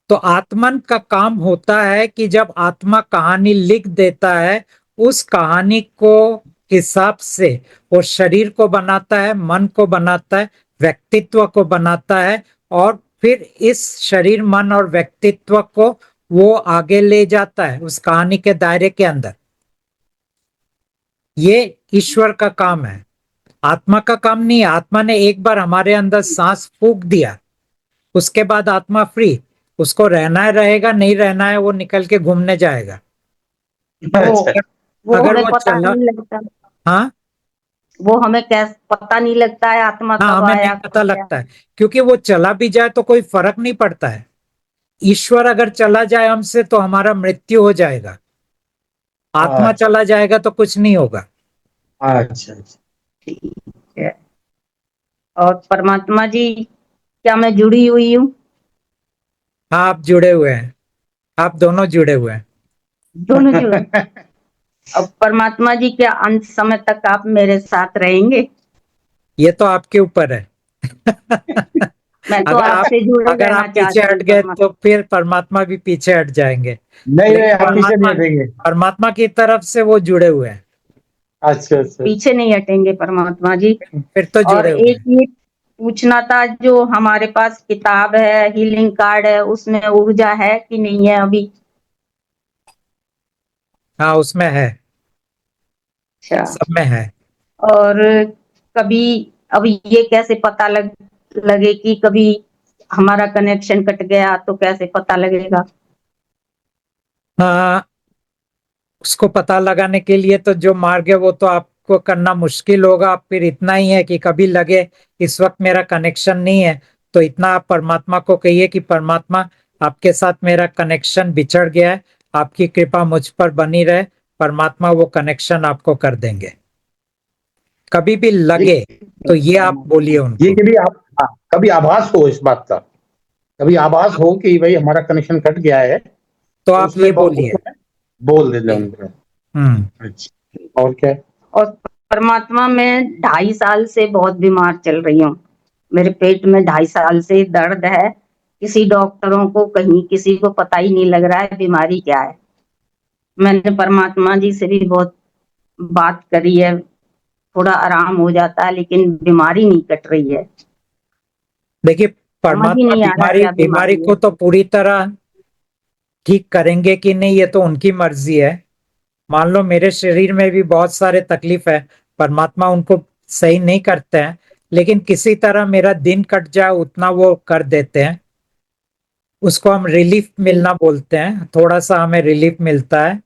तो आत्मन का काम होता है कि जब आत्मा कहानी लिख देता है, उस कहानी को हिसाब से वो शरीर को बनाता है, मन को बनाता है, व्यक्तित्व को बनाता है, और फिर इस शरीर मन और व्यक्तित्व को वो आगे ले जाता है उस कहानी के दायरे के अंदर। ये ईश्वर का काम है, आत्मा का काम नहीं है। आत्मा ने एक बार हमारे अंदर सांस फूंक दिया, उसके बाद आत्मा फ्री। उसको रहना है रहेगा, नहीं रहना है वो निकल के घूमने जाएगा। वो अच्छा। वो अगर हमें वो पता चला, नहीं लगता। हाँ, वो हमें कैसे पता नहीं लगता है आत्मा हाँ कब हमें नहीं आया पता कब गया? लगता है, क्योंकि वो चला भी जाए तो कोई फर्क नहीं पड़ता है। ईश्वर अगर चला जाए हमसे तो हमारा मृत्यु हो जाएगा, आत्मा अच्छा चला जाएगा तो कुछ नहीं होगा। अच्छा। ठीक है। और परमात्मा जी, क्या मैं जुड़ी हुई हूँ? हाँ, आप जुड़े हुए हैं, आप दोनों जुड़े हुए हैं। दोनों जुड़े। अब परमात्मा जी, क्या अंत समय तक आप मेरे साथ रहेंगे? ये तो आपके ऊपर है। मैं तो अगर आप आपसे जुड़े अगर रहना आप पीछे चाहती हूँ हट गए परमात्मा। तो फिर परमात्मा भी पीछे हट जाएंगे। नहीं नहीं, लेकिन हम पीछे नहीं हटेंगे। परमात्मा की तरफ से वो जुड़े हुए हैं, अच्छा अच्छा। पीछे नहीं हटेंगे परमात्मा जी। फिर तो और जुड़े हुए एक हैं। ये पूछना था, जो हमारे पास किताब है, हीलिंग कार्ड है, उसमें ऊर्जा है कि नहीं है अभी? हाँ, उसमें है, अच्छा। सब में है। और कभी, अब ये कैसे पता लगे कि कभी हमारा कनेक्शन कट गया, तो कैसे पता लगेगा? हाँ, उसको पता लगाने के लिए तो जो मार्ग है वो तो आपको करना मुश्किल होगा। फिर इतना ही है कि कभी लगे इस वक्त मेरा कनेक्शन नहीं है, तो इतना आप परमात्मा को कहिए कि परमात्मा, आपके साथ मेरा कनेक्शन बिछड़ गया है, आपकी कृपा मुझ पर बनी रहे। परमात्मा वो कनेक्शन आपको कर देंगे। कभी भी ये लगे तो ये आप बोलिए ये उनको। कभी आप, हाँ, कभी आभास हो इस बात का, कभी आभास हो कि भाई हमारा कनेक्शन कट गया है, तो तो आप ये बोलिए। उसमें बोल देते हैं उनको। हम्म। अच्छा, और क्या? और परमात्मा, मैं 2.5 साल से बहुत बीमार चल रही हूँ। मेरे पेट में 2.5 साल से दर्द है। किसी डॉक्टरों को, कहीं किसी को पता ही नहीं लग रहा है बीमारी क्या है। मैंने परमात्मा जी से भी बहुत बात करी है, थोड़ा आराम हो जाता है, लेकिन बीमारी नहीं कट रही है। देखिए, समझ ही परमात्मा नहीं आ रहा बीमारी क्या बीमारी बीमारी है। को तो पूरी तरह ठीक करेंगे कि नहीं, ये तो उनकी मर्जी है। मान लो मेरे शरीर में भी बहुत सारे तकलीफ है, परमात्मा उनको सही नहीं करते हैं, लेकिन किसी तरह मेरा दिन कट जाए उतना वो कर देते हैं। उसको हम रिलीफ मिलना बोलते हैं, थोड़ा सा हमें रिलीफ मिलता है।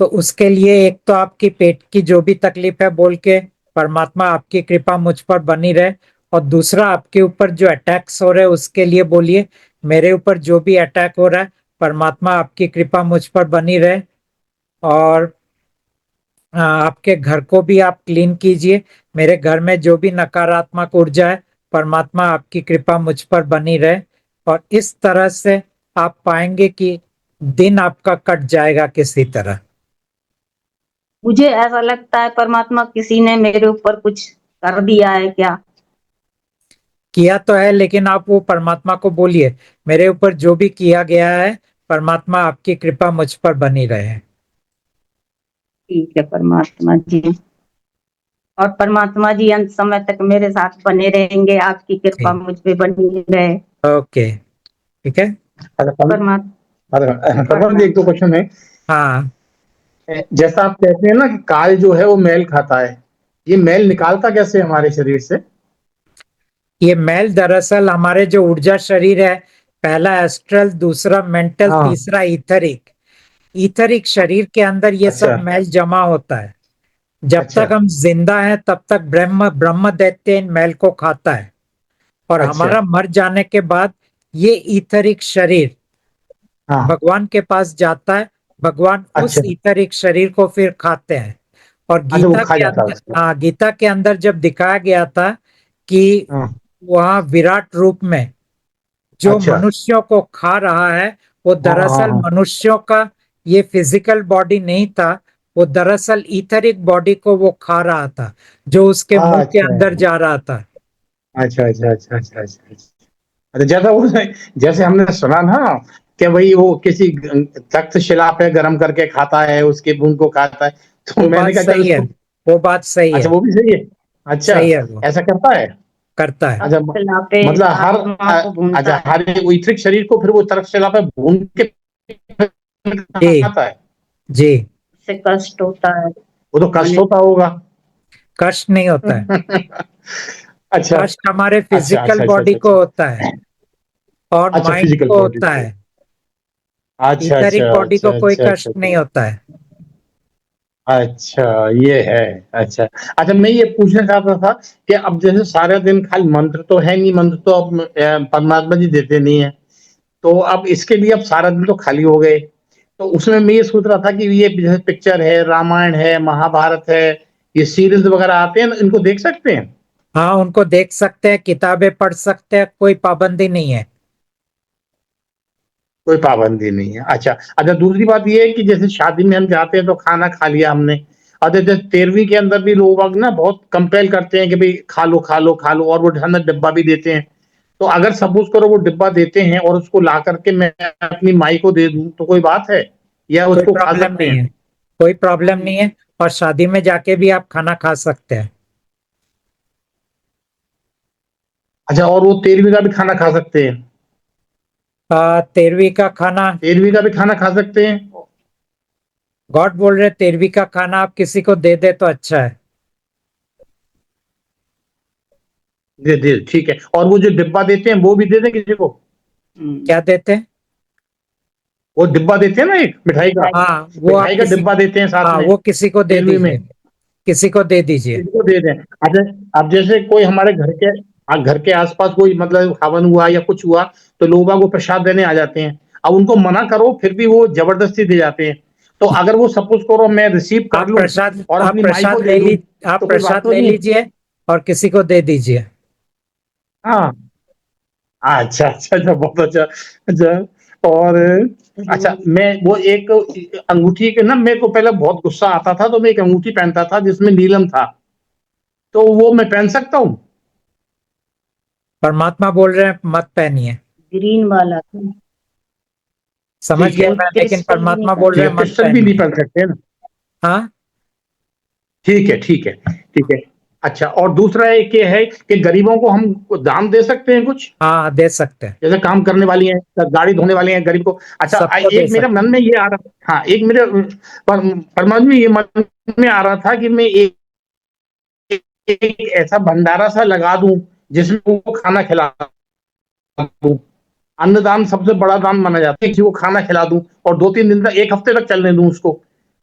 तो उसके लिए एक तो आपकी पेट की जो भी तकलीफ है बोल के परमात्मा आपकी कृपा मुझ पर बनी रहे। और दूसरा, आपके ऊपर जो अटैक्स हो रहे हैं उसके लिए बोलिए, मेरे ऊपर जो भी अटैक हो रहा है, परमात्मा आपकी कृपा मुझ पर बनी रहे। और आपके घर को भी आप क्लीन कीजिए। मेरे घर में जो भी नकारात्मक ऊर्जा है, परमात्मा आपकी कृपा मुझ पर बनी रहे। और इस तरह से आप पाएंगे कि दिन आपका कट जाएगा किसी तरह। मुझे ऐसा लगता है परमात्मा किसी ने मेरे ऊपर कुछ कर दिया है क्या? किया तो है, लेकिन आप वो परमात्मा को बोलिए, मेरे ऊपर जो भी किया गया है, परमात्मा आपकी कृपा मुझ पर बनी रहे। ठीक है परमात्मा जी। और परमात्मा जी अंत समय तक मेरे साथ बने रहेंगे, आपकी कृपा जी। मुझ पे बनी रहे। ओके। ठीक है। अच्छा, परमात्मा। परमात्मा जी, एक दो क्वेश्चन है। हाँ, जैसा आप कहते हैं ना कि काल जो है वो मैल खाता है, ये मैल निकालता कैसे हमारे शरीर से? ये मैल दरअसल हमारे जो ऊर्जा शरीर है, पहला एस्ट्रल, दूसरा मेंटल, हाँ। तीसरा ईथरिक। ईथरिक शरीर के अंदर ये अच्छा। सब मैल जमा होता है। जब अच्छा। तक हम जिंदा हैं तब तक ब्रह्म ब्रह्म दैत्य इन मैल को खाता है। और अच्छा। हमारा मर जाने के बाद ये ईथरिक शरीर हाँ। भगवान के पास जाता है। भगवान उस अच्छा। ईथरिक शरीर को फिर खाते हैं। और अच्छा, वो गीता खा के जाता है अंदर, उसको। हाँ, गीता के अंदर जब दिखाया गया था कि हाँ। वहां विराट रूप में जो अच्छा। मनुष्यों को खा रहा है, वो हाँ हाँ दरअसल हाँ। मनुष्यों का ये फिजिकल बॉडी नहीं था। वो दरअसल ईथरिक बॉडी को वो खा रहा था, जो उसके मुंह के अच्छा अंदर जा रहा था। अच्छा अच्छा अच्छा अच्छा अच्छा अच्छा। अच्छा, जैसा वो, जैसे हमने सुना ना कि भाई वो किसी तक्षशिला पे गरम करके खाता है, उसके खून को खाता है, तो वो मैंने बात कहा चल सही है, इसको। वो बात सही अच्छा, है। वो भी सही है। अच्छा, सही है, वो ऐसा करता है। करता है। अच्छा, तक्षशिला पे मतलब हर आत्मा को भूनता अच्छा, है। हर एक वितरिक शरीर को फिर वो तक्षशिला पे भून के जी। खाता है। जी। उससे कष्ट होता है। वो तो कष्ट मैंने होता होगा। कष्ट नहीं होता है। अच्छा कष्ट हमारे अच्छा फिजिकल अच्छा अच्छा बॉडी अच्छा को अच्छा। होता है और अच्छा, माइंड फिजिकल को बॉडी होता को। है। अच्छा अच्छा ईथरिक बॉडी को अच्छा कोई अच्छा कष्ट अच्छा नहीं होता है। अच्छा, ये है। अच्छा अच्छा, मैं ये पूछना चाहता था कि अब जैसे सारा दिन खाली मंत्र तो है नहीं, मंत्र तो अब परमात्मा जी देते नहीं है, तो अब इसके लिए अब सारा दिन तो खाली हो गए, तो उसमें मैं ये सोच रहा था कि ये जैसे पिक्चर है, रामायण है, महाभारत है, ये सीरीज वगैरह आते हैं ना, इनको देख सकते हैं? हाँ, उनको देख सकते हैं, किताबें पढ़ सकते हैं, कोई पाबंदी नहीं है। कोई पाबंदी नहीं है। अच्छा अच्छा, दूसरी बात ये है कि जैसे शादी में हम जाते हैं तो खाना खा लिया हमने, और जैसे 13वीं के अंदर भी लोग ना बहुत कंपेल करते हैं कि भाई खा लो खा लो खा लो, और वो हमें डिब्बा भी देते हैं। तो अगर सपोज करो वो डिब्बा देते हैं और उसको ला करके मैं अपनी माई को दे दूं, तो कोई बात है, या कोई उसको खा प्रॉब्लम सकते नहीं हैं? है। कोई प्रॉब्लम नहीं है। और शादी में जाके भी आप खाना खा सकते हैं। अच्छा, और वो 13वीं का भी खाना खा सकते हैं? 13वीं का खाना 13वीं का भी खाना खा सकते हैं? गॉड बोल रहे 13वीं का खाना आप किसी को दे दे तो अच्छा है। दे दे, ठीक है। और वो जो डिब्बा देते हैं वो भी दे दें किसी को? क्या देते हैं? वो डिब्बा देते हैं ना, एक मिठाई का, हाँ वो आप मिठाई का किसी डिब्बा देते हैं साथ हाँ में वो किसी को दे 13वीं में, दीजिए, किसी को दे दीजिए। किसी को दे दें। अच्छा, अब जैसे कोई हमारे घर के आसपास कोई मतलब हवन हुआ या कुछ हुआ, तो लोग बाग वो प्रसाद देने आ जाते हैं। अब उनको मना करो फिर भी वो जबरदस्ती दे जाते हैं। तो अगर वो सपोज करो मैं रिसीव कर लूं और आप अपनी माई को प्रसाद दे दूं, आप तो कोई बात प्रसाद तो ले नहीं है? लीजिए और किसी को दे दीजिए। हाँ, अच्छा अच्छा अच्छा, बहुत अच्छा। अच्छा, और अच्छा, मैं वो एक अंगूठी के ना, मेरे को पहले बहुत गुस्सा आता था, तो मैं एक अंगूठी पहनता था जिसमें नीलम था, तो वो मैं पहन सकता हूँ? परमात्मा बोल रहे हैं मत पहनिए। ग्रीन वाला समझ ठीक गया है, वो मैं, लेकिन क्रिस्टल भी नहीं परमात्मा बोल ठीक रहे है, हैं मत क्रिस्टल भी नहीं पहनिए। पहन सकते हैं ना? हाँ ठीक है ठीक है ठीक है। अच्छा, और दूसरा एक ये है कि गरीबों को हम दान दे सकते हैं कुछ? हाँ दे सकते हैं, जैसे काम करने वाली हैं, गाड़ी धोने वाली हैं, गरीब को। अच्छा, सबको दे एक मेरे सकते मन में ये आ रहा, हाँ, एक मेरे परमात्मा में ये मन में आ रहा था कि मैं एक ऐसा भंडारा सा लगा दूं जिसमें वो खाना खिला दूं। अन्नदान सबसे बड़ा दान माना जाता है, कि वो खाना खिला दूं और 2-3 दिन तक, एक हफ्ते तक चलने दूं उसको।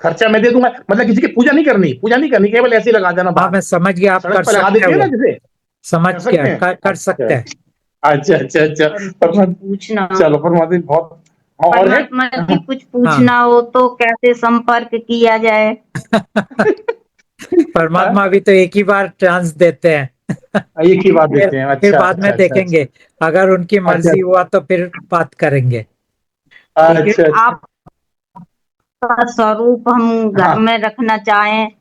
खर्चा मैं दे दूंगा, मतलब किसी की पूजा नहीं करनी, केवल ऐसे ही लगा देना हैं। हाँ बाहर, मैं समझ गया, आप कर सड़क पर लगा सकते हैं देते हैं ना वो, जैसे। समझ कर गया, सकते हैं? कर अच्छा सकते हैं। अच्छा अच्छा अच्छा। और कुछ परमात्मा, पूछना चलो परमात्मा जी, बहुत। और है? परमात्मा जी कुछ हाँ पूछना हो तो कैसे संपर्क किया जाए? परमात्मा भी तो एक ही बार चांस देते हैं। एक ही बात फिर देते हैं, फिर अच्छा बाद में अच्छा अच्छा अच्छा देखेंगे, अगर उनकी अच्छा मर्जी हुआ तो फिर बात करेंगे। ठीक है। अच्छा अच्छा। आपका स्वरूप हम घर हाँ, में रखना चाहें,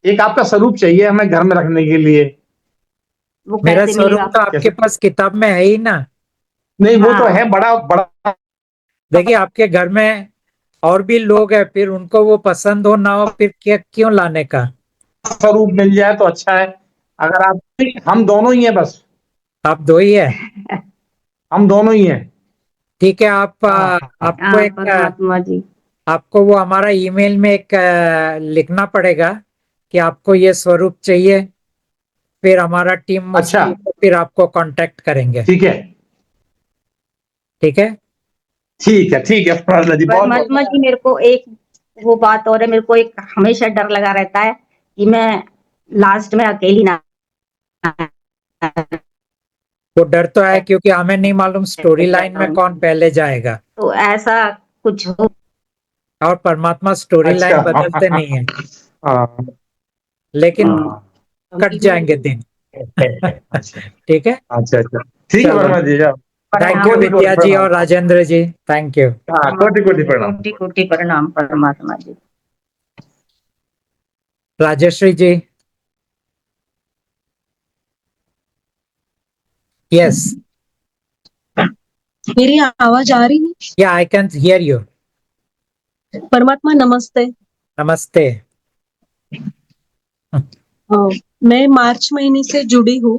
एक आपका स्वरूप चाहिए हमें घर में रखने के लिए। वो मेरा कैसे स्वरूप मिलेगा? तो आपके कैसे? पास किताब में है ही ना। नहीं, वो तो है, हाँ, बड़ा बड़ा देखिए आपके घर में और भी लोग हैं, फिर उनको वो पसंद हो ना हो, फिर क्या क्यों लाने का। स्वरूप मिल जाए तो अच्छा है। अगर आप, हम दोनों ही हैं बस, आप दो ही है। हम दोनों ही हैं। ठीक है, आप हाँ, आपको एक परमात्मा जी। आपको वो हमारा ईमेल में एक लिखना पड़ेगा कि आपको ये स्वरूप चाहिए, फिर हमारा टीम अच्छा, उसको फिर आपको कांटेक्ट करेंगे। ठीक है ठीक है। ठीक है ठीक है, प्रहलाद जी, बहुत बहुत। परमात्मा जी मेरे को एक वो बात और है, मेरे को एक हमेशा डर लगा रहता है कि मैं लास्ट में अकेली ना वो डर तो है क्योंकि हमें नहीं मालूम स्टोरी लाइन में कौन पहले जाएगा, तो ऐसा कुछ हो। और परमात्मा स्टोरी अच्छा, लाइन बदलते नहीं है, हाँ लेकिन हाँ, कट जाएंगे दिन। अच्छा ठीक है। अच्छा अच्छा, ठीक है चलो, वर्मा जी, जाओ। थैंक यू प्रणाम कोटि कोटि विद्या जी प्रणाम। और राजेंद्र जी, थैंक यू। हाँ, कोटि कोटि प्रणाम। कोटि कोटि प्रणाम परमात्मा जी। राजेश्री जी। यस, मेरी आवाज आ रही है? या आई कैन हियर यू। परमात्मा नमस्ते। नमस्ते। मैं मार्च महीने से जुड़ी हूँ।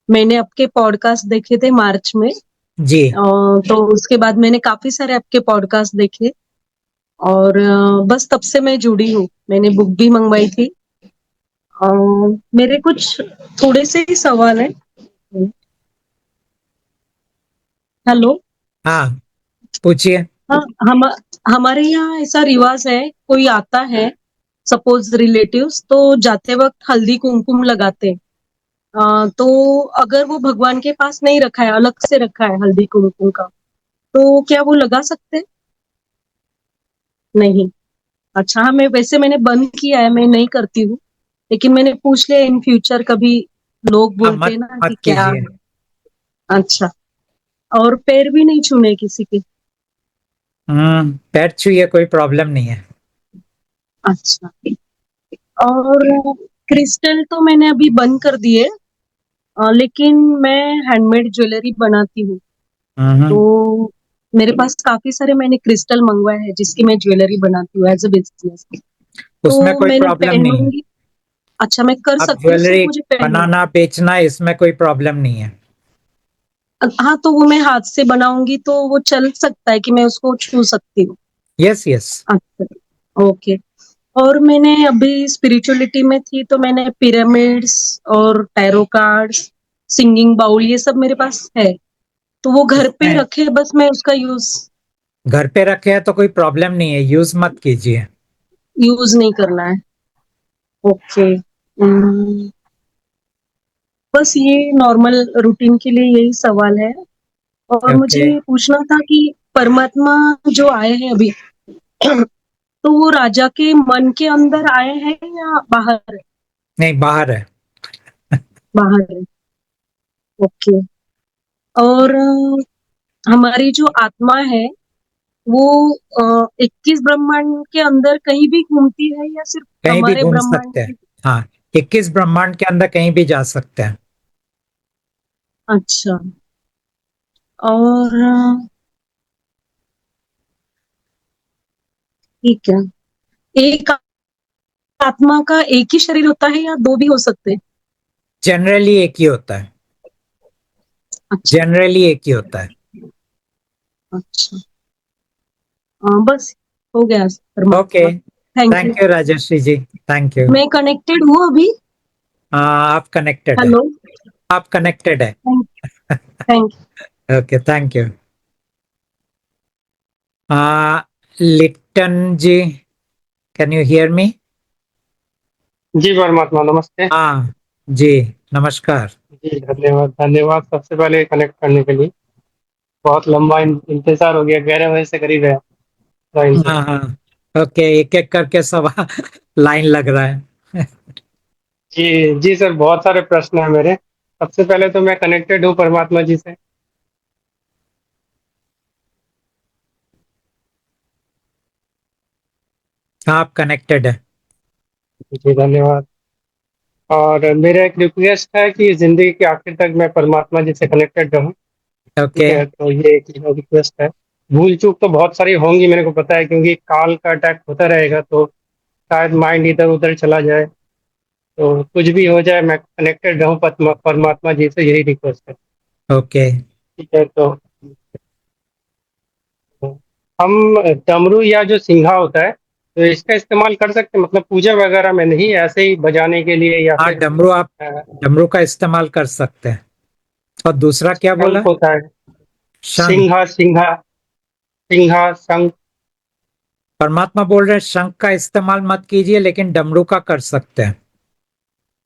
मैंने आपके पॉडकास्ट देखे थे मार्च में। जी। तो उसके बाद मैंने काफी सारे आपके पॉडकास्ट देखे और बस तब से मैं जुड़ी हूँ। मैंने बुक भी मंगवाई थी। मेरे कुछ थोड़े से ही सवाल है। हेलो। हाँ पूछिए। हाँ, हमारे यहाँ ऐसा रिवाज है, कोई आता है सपोज रिलेटिव्स, तो जाते वक्त हल्दी कुमकुम लगाते हैं। तो अगर वो भगवान के पास नहीं रखा है, अलग से रखा है हल्दी कुमकुम का, तो क्या वो लगा सकते हैं? नहीं। अच्छा, हाँ, मैंने बंद किया है, मैं नहीं करती हूँ, लेकिन मैंने पूछ लिया इन फ्यूचर कभी लोग हाँ बोलते मत हैं ना कि मत क्या। कीजिए। अच्छा। और पैर भी नहीं छूने किसी के? पैर छूइए, कोई प्रॉब्लम नहीं है। अच्छा। और क्रिस्टल तो मैंने अभी बंद कर दिए, लेकिन मैं हैंडमेड ज्वेलरी बनाती हूँ। हम्म, तो मेरे पास काफी सारे मैंने क्रिस्टल मंगवाए हैं जिसकी मैं ज्वेलरी बनाती हूँ एज अ बिजनेस। उसमें तो कोई मैंने प्रॉब्लम नहीं है। पहनूंगी। अच्छा, मैं कर आप सकती हूँ, सिर्फ ज्वेलरी मुझे पहनना है। बनाना बेचना इसमें कोई प्रॉब्लम नहीं है। हाँ, तो वो मैं हाथ से बनाऊंगी तो वो चल सकता है कि मैं उसको छू सकती हूँ? Yes yes. अच्छा, ओके। और मैंने अभी स्पिरिचुअलिटी में थी तो मैंने पिरामिड्स और टैरो कार्ड्स, सिंगिंग बाउल ये सब मेरे पास है। तो वो घर पे इसमें रखे, बस मैं उसका घर पे रखे हैं तो कोई प्रॉब्लम नहीं है, यूज मत कीजिए। यूज नहीं करना है। ओके। बस ये नॉर्मल रूटीन के लिए यही सवाल है। और ओके। मुझे पूछना था कि परमात्मा जो आए हैं अभी तो वो राजा के मन के अंदर आए हैं या बाहर है? नहीं, बाहर है। बाहर है। ओके। और हमारी जो आत्मा है वो 21 ब्रह्मांड के अंदर कहीं भी घूमती है या सिर्फ कहीं भी हमारे घूम ब्रह्मांड सकते हैं। की? हाँ, 21 ब्रह्मांड के अंदर कहीं भी जा सकते हैं। अच्छा। और ठीक है। एक आत्मा का एक ही शरीर होता है या दो भी हो सकते हैं? जनरली एक ही होता है। अच्छा। जनरली एक ही होता है। अच्छा। बस हो गया ओके। परमात्मा। Thank you. Thank you Rajshree ji. Thank you. मैं कनेक्टेड हूँ अभी। आप कनेक्टेड है। हेलो। आप कनेक्टेड है। Thank thank okay, thank you. Littan ji, can you hear me? जी परमात्मा नमस्ते। हाँ जी, नमस्कार। जी धन्यवाद धन्यवाद सबसे पहले कनेक्ट करने के लिए। बहुत लंबा इंतजार हो गया, 11 बजे से करीब है लाइन से। हाँ हाँ, ओके, एक एक करके सब लाइन लग रहा है। जी जी सर, बहुत सारे प्रश्न हैं मेरे। सबसे पहले तो मैं कनेक्टेड हूँ परमात्मा जी से। हाँ, आप कनेक्टेड है। जी धन्यवाद। और मेरा एक रिक्वेस्ट है कि जिंदगी के आखिर तक मैं परमात्मा जी से कनेक्टेड रहूँ। ठीक ओके। है, तो ये एक रिक्वेस्ट है। भूल चूक तो बहुत सारी होंगी, मेरे को पता है, क्योंकि काल का अटैक होता रहेगा तो शायद माइंड इधर उधर चला जाए। तो कुछ भी हो जाए मैं कनेक्टेड रहूं परमात्मा जी से, यही रिक्वेस्ट है। ओके। ठीक है, तो हम डमरू या जो सिंघा होता है तो इसका इस्तेमाल कर सकते हैं, मतलब पूजा वगैरह में नहीं, ऐसे ही बजाने के लिए या हाँ, फिर डमरू, आप डमरू का इस्तेमाल कर सकते हैं। और दूसरा क्या शंख बोला? होता है। शंख? सिंघा सिंघा सिंघा शंख। परमात्मा बोल रहे हैं शंख का इस्तेमाल मत कीजिए, लेकिन डमरू का कर सकते हैं।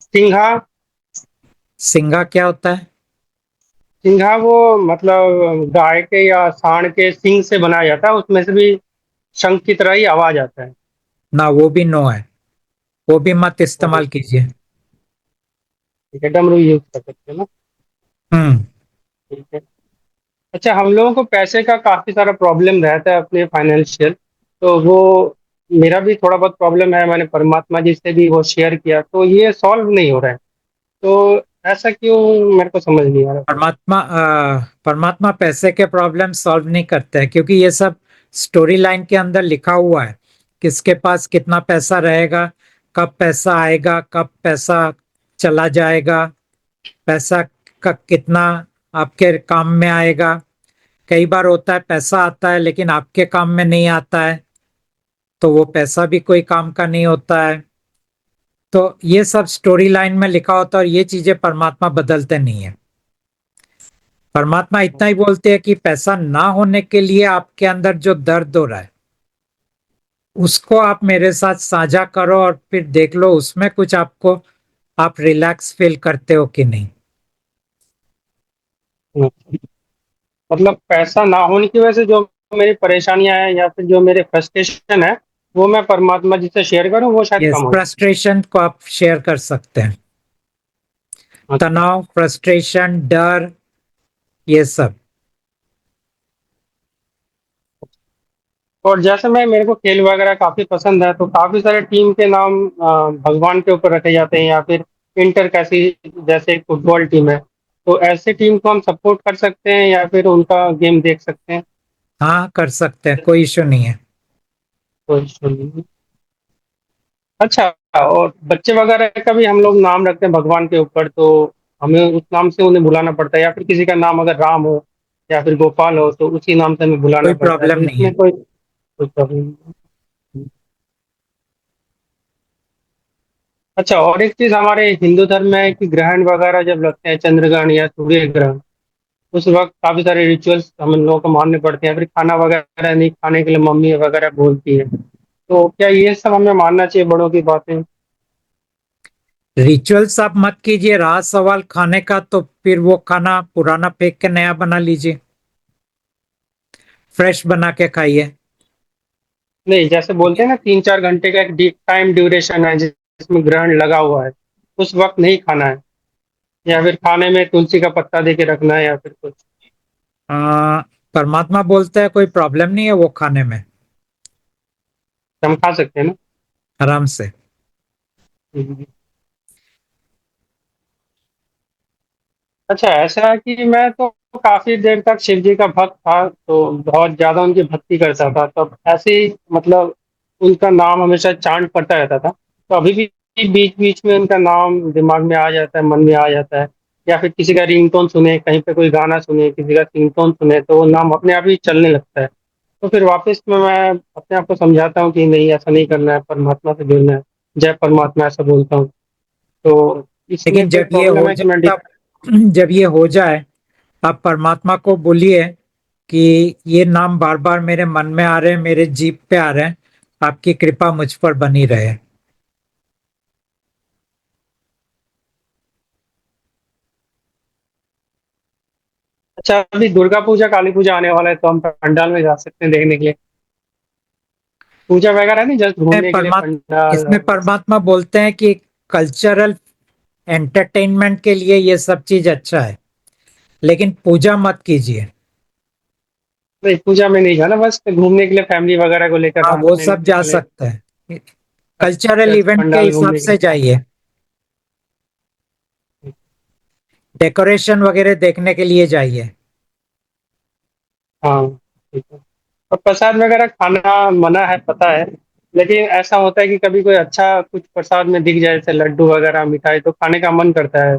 सिंघा सिंगा क्या होता है? सिंघा वो मतलब गाय के या सांड के सींग से बनाया जाता है, उसमें से भी शंख की तरह ही आवाज आता है। ना, वो भी नो है। वो भी मत तो इस्तेमाल कीजिए। ठीक है, डमरू यूज कर सकते हैं ना। हम्म। ठीक है। अच्छा, हम लोगों को पैसे का काफी सारा प्रॉब्लम रहता है अपने फाइनेंशियल, तो वो मेरा भी थोड़ा बहुत प्रॉब्लम है। मैंने परमात्मा जी से भी वो शेयर किया तो ये सॉल्व नहीं हो रहा है। तो ऐसा क्यों, मेरे को समझ नहीं आ रहा। परमात्मा पैसे के प्रॉब्लम सॉल्व नहीं करते हैं, क्योंकि ये सब स्टोरी लाइन के अंदर लिखा हुआ है। किसके पास कितना पैसा रहेगा, कब पैसा आएगा, कब पैसा चला जाएगा, पैसा का कितना आपके काम में आएगा। कई बार होता है पैसा आता है लेकिन आपके काम में नहीं आता है, तो वो पैसा भी कोई काम का नहीं होता है। तो ये सब स्टोरी लाइन में लिखा होता है, और ये चीजें परमात्मा बदलते नहीं है। परमात्मा इतना ही बोलते हैं कि पैसा ना होने के लिए आपके अंदर जो दर्द हो रहा है उसको आप मेरे साथ साझा करो, और फिर देख लो उसमें कुछ आपको, आप रिलैक्स फील करते हो कि नहीं। मतलब पैसा ना होने की वजह से जो मेरी परेशानियां हैं या फिर जो मेरे फ्रस्ट्रेशन है, वो मैं परमात्मा जी से शेयर करूं, वो शायद ये कम हो जाए। फ्रस्ट्रेशन को आप शेयर कर सकते हैं। अच्छा। तनाव, फ्रस्ट्रेशन, डर, ये सब। और जैसे मेरे को खेल वगैरह काफी पसंद है, तो काफी सारे टीम के नाम भगवान के ऊपर रखे जाते हैं, या फिर इंटर कैसी जैसे एक फुटबॉल टीम है, तो ऐसे टीम को हम सपोर्ट कर सकते हैं या फिर उनका गेम देख सकते हैं? हाँ, कर सकते हैं, कोई इशू नहीं है। कोई issue नहीं। अच्छा, और बच्चे वगैरह का भी हम लोग नाम रखते हैं भगवान के ऊपर, तो हमें उस नाम से उन्हें बुलाना पड़ता है, या फिर किसी का नाम अगर राम हो या फिर गोपाल हो तो उसी नाम से हमें बुलाना कोई पड़ता है, प्रॉब्लम तो नहीं इसमें है। कोई प्रॉब्लम नहीं। अच्छा, और एक चीज हमारे हिंदू धर्म में है कि ग्रहण वगैरह जब लगते हैं, चंद्र ग्रहण या सूर्य ग्रहण, उस वक्त काफी सारे रिचुअल्स हम लोगों को मानने पड़ते हैं, फिर खाना वगैरह नहीं खाने के लिए मम्मी वगैरह बोलती है। तो क्या ये सब हमें मानना चाहिए, बड़ों की बातें? रिचुअल्स आप मत कीजिए, रहा सवाल खाने का तो फिर वो खाना पुराना फेंक के नया बना लीजिए, फ्रेश बना के खाइए। नहीं, जैसे बोलते हैं ना 3-4 घंटे का एक टाइम ड्यूरेशन है जिसमें ग्रहण लगा हुआ है, उस वक्त नहीं खाना है, या फिर खाने में तुलसी का पत्ता दे के रखना है या फिर कुछ? परमात्मा बोलते हैं कोई प्रॉब्लम नहीं है वो खाने में, हम खा सकते हैं ना? आराम से। हम्म। अच्छा, ऐसा है कि मैं तो काफी देर तक शिव जी का भक्त था, तो बहुत ज्यादा उनकी भक्ति करता था, तो ऐसे ही मतलब उनका नाम हमेशा चांट पड़ता रहता था। तो अभी भी बीच बीच में उनका नाम दिमाग में आ जाता है, मन में आ जाता है, या फिर किसी का रिंगटोन सुने, कहीं पे कोई गाना सुने, किसी का रिंगटोन सुने, तो वो नाम अपने आप ही चलने लगता है। तो फिर वापस में मैं अपने आप को समझाता हूँ कि नहीं, ऐसा नहीं करना है, परमात्मा से जुड़ना है, जय परमात्मा, ऐसा बोलता हूँ। तो इसमें लेकिन कोई जब ये प्रॉब्लम हो है कि मैं जाए तब जब ये हो जाए, आप परमात्मा को बोलिए कि ये नाम बार बार मेरे मन में आ रहे हैं, मेरे जीभ पे आ रहे हैं, आपकी कृपा मुझ पर बनी रहे। अच्छा, अभी दुर्गा पूजा काली पूजा आने वाला है, तो हम पंडाल में जा सकते हैं देखने के लिए? पूजा वगैरह नहीं, जस्ट घूमने के लिए परमात्मा पंडाल। इसमें परमात्मा बोलते हैं कि कल्चरल एंटरटेनमेंट के लिए ये सब चीज अच्छा है, लेकिन पूजा मत कीजिए। नहीं, पूजा में नहीं जाना, बस घूमने के लिए फैमिली वगैरह को लेकर हाँ, रात वो में सब जा निकले। सकते हैं, कल्चरल जस्ट इवेंट के पंडाल हिसाब घूमने के से लिए। जाइए, डेकोरेशन वगैरह देखने के लिए जाइए। हाँ, ठीक है। और प्रसाद वगैरह खाना मना है, पता है, लेकिन ऐसा होता है कि कभी कोई अच्छा कुछ प्रसाद में दिख जाए, जैसे लड्डू वगैरह मिठाई, तो खाने का मन करता है,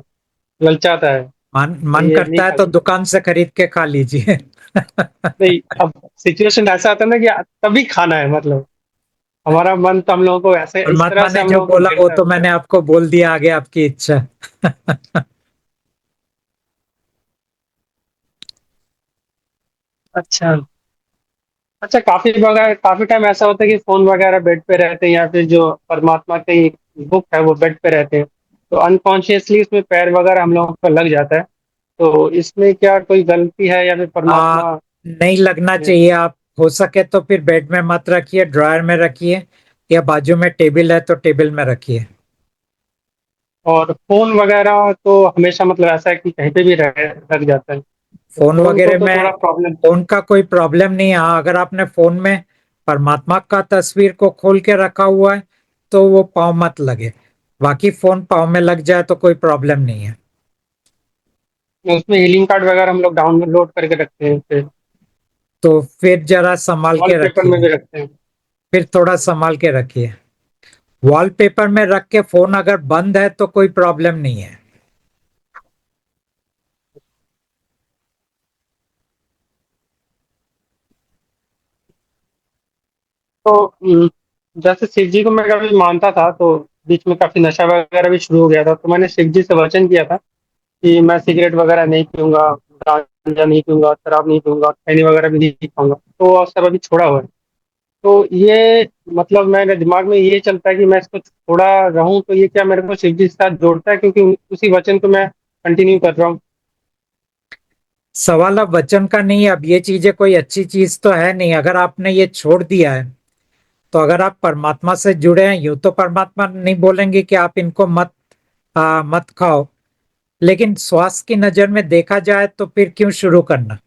ललचाता है। तो मन ये नहीं करता है खा तो सकते। दुकान से खरीद के खा लीजिए। नहीं, अब सिचुएशन ऐसा आता है ना कि तभी खाना है, मतलब हमारा मन तो हम लोगों को ऐसे इस तरह परमात्मा से ने हम जो लोगों को बोला वो घेरता तो है। मैंने आपको बोल दिया, आगे आपकी इच्छा। अच्छा। अच्छा, काफी टाइम ऐसा होता है कि फोन वगैरह बेड पे रहते हैं, या फिर जो परमात्मा की बुक है वो बेड पे रहते हैं, तो अनकॉन्शियसली उसमें पैर वगैरह हम लोगों का लग जाता है। तो इसमें क्या कोई गलती है, या फिर आ, परमात्मा नहीं लगना ने? चाहिए। आप हो सके तो फिर बेड में मत रखिए, ड्रॉयर में रखिए, या बाजू में टेबल है तो टेबल में रखिए। और फोन वगैरह तो हमेशा मतलब ऐसा है कि कहीं पे भी लग जाता है, तो फोन फोन को वगैरह तो में थोड़ा प्रॉब्लम। फोन का कोई प्रॉब्लम नहीं है। हाँ, अगर आपने फोन में परमात्मा का तस्वीर को खोल के रखा हुआ है तो वो पाँव मत लगे, बाकी फोन पाँव में लग जाए तो कोई प्रॉब्लम नहीं है। उसमें हीलिंग कार्ड वगैरह हम लोग डाउनलोड करके रखते हैं, फिर तो फिर जरा संभाल के वॉलपेपर में रखिए, भी रखते हैं। फिर थोड़ा संभाल के रखिए। वॉलपेपर में रख के फोन अगर बंद है तो कोई प्रॉब्लम नहीं है। तो जैसे शिव जी को मैं कभी मानता था, तो बीच में काफी नशा वगैरह भी शुरू हो गया था, तो मैंने शिव जी से वचन किया था कि मैं सिगरेट वगैरह नहीं पीऊंगा, गांजा नहीं पीऊंगा, शराब नहीं पीऊंगा, खैनी वगैरह भी नहीं खाऊंगा, तो वो सब अभी छोड़ा हुआ है। तो ये मतलब मेरे दिमाग में ये चलता है कि मैं इसको छोड़ा रहूं, तो ये क्या मेरे को शिव जी के साथ जोड़ता है, क्योंकि उसी वचन को मैं कंटिन्यू कर रहा हूँ। सवाल अब वचन का नहीं है, अब ये चीजें कोई अच्छी चीज तो है नहीं। अगर आपने ये छोड़ दिया है तो अगर आप परमात्मा से जुड़े हैं, यूं तो परमात्मा नहीं बोलेंगे कि आप इनको मत खाओ, लेकिन स्वास्थ्य की नजर में देखा जाए तो फिर क्यों शुरू करना।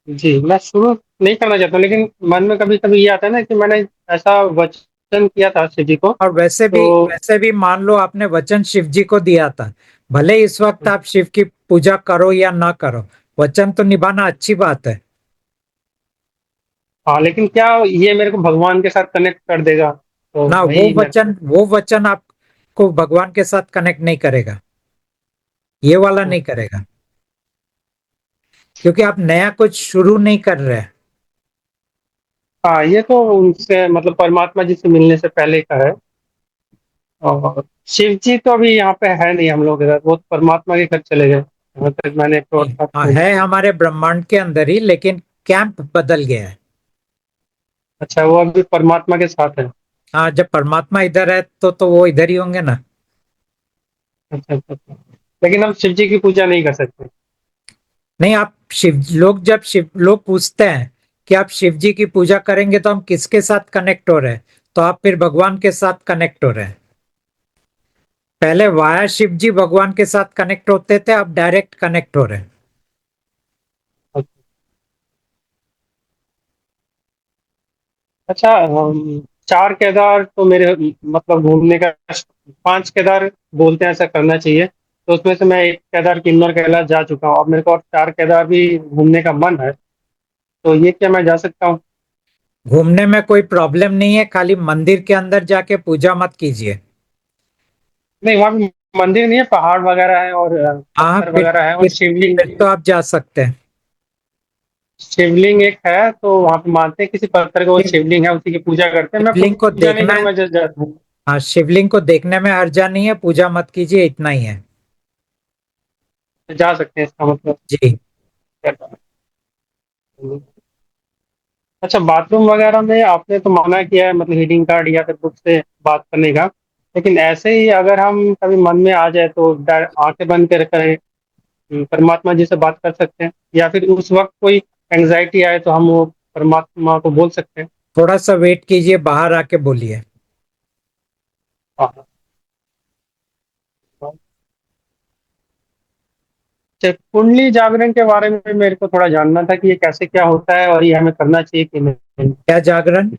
जी, मैं शुरू नहीं करना चाहता हूँ, लेकिन मन में कभी कभी ये आता है ना कि मैंने ऐसा वचन किया था शिव जी को। और तो वैसे भी मान लो आपने वचन शिव जी को दिया था, भले इस वक्त आप शिव की पूजा करो या ना करो, वचन तो निभाना अच्छी बात है। हाँ, लेकिन क्या ये मेरे को भगवान के साथ कनेक्ट कर देगा? तो ना, वही मेरे को। वो वचन आपको भगवान के साथ कनेक्ट नहीं करेगा। ये वाला नहीं करेगा, क्योंकि आप नया कुछ शुरू नहीं कर रहे हैं। हाँ, ये तो उनसे मतलब परमात्मा जी से मिलने से पहले का है। और शिव जी तो अभी यहाँ पे है नहीं हम लोग इधर, वो तो परमात्मा के घर चले गए, जहाँ तक मैंने हाँ, है हमारे ब्रह्मांड के अंदर ही, लेकिन कैंप बदल गया है। अच्छा, वो अभी परमात्मा के साथ है। हाँ, जब परमात्मा इधर है तो वो इधर ही होंगे ना। अच्छा अच्छा अच्छा। लेकिन हम शिव जी की पूजा नहीं कर सकते। नहीं, आप शिव लोग पूछते हैं कि आप शिव जी की पूजा करेंगे तो हम किसके साथ कनेक्ट हो रहे हैं, तो आप फिर भगवान के साथ कनेक्ट हो रहे हैं। पहले वाया शिव जी भगवान के साथ कनेक्ट होते थे, अब डायरेक्ट कनेक्ट हो रहे हैं। अच्छा, चार केदार तो मेरे मतलब घूमने का, पांच केदार बोलते हैं ऐसा करना चाहिए, तो उसमें से मैं एक केदार किन्नौर कैलाश जा चुका हूँ। अब मेरे को और चार केदार भी घूमने का मन है, तो ये क्या मैं जा सकता हूँ? घूमने में कोई प्रॉब्लम नहीं है, खाली मंदिर के अंदर जाके पूजा मत कीजिए। नहीं, वहाँ पे मंदिर नहीं है, पहाड़ वगैरह है और हाँ, पत्थर वगैरह है और फिर तो आप जा सकते हैं। शिवलिंग एक है, तो वहाँ पे मानते हैं किसी पत्थर का वो शिव- शिवलिंग है, उसी की पूजा करते हैं। मैं शिवलिंग को पूजा नहीं देखना है। करूंगा, जस्ट जाता हूँ। हाँ, शिवलिंग को देखने में हर्जा नहीं है, पूजा मत कीजिए, इतना ही है। जा सकते हैं, इसका मतलब। जी। अच्छा, बाथरूम वगैरह में आपने तो मना किया है, मतलब हीटिंग कार्ड या फिर बुक से बात करने का, लेकिन ऐसे ही अगर हम कभी मन में आ जाए तो आंखें बंद कर करें, परमात्मा जी से बात कर सकते हैं, या फिर उस वक्त कोई एंग्जाइटी आए तो हम वो परमात्मा को बोल सकते हैं। थोड़ा सा वेट कीजिए, बाहर आके बोलिए। हाँ। अच्छा, कुंडली जागरण के बारे में मेरे को थोड़ा जानना था कि ये कैसे क्या होता है और ये हमें करना चाहिए कि नहीं। क्या जागरण?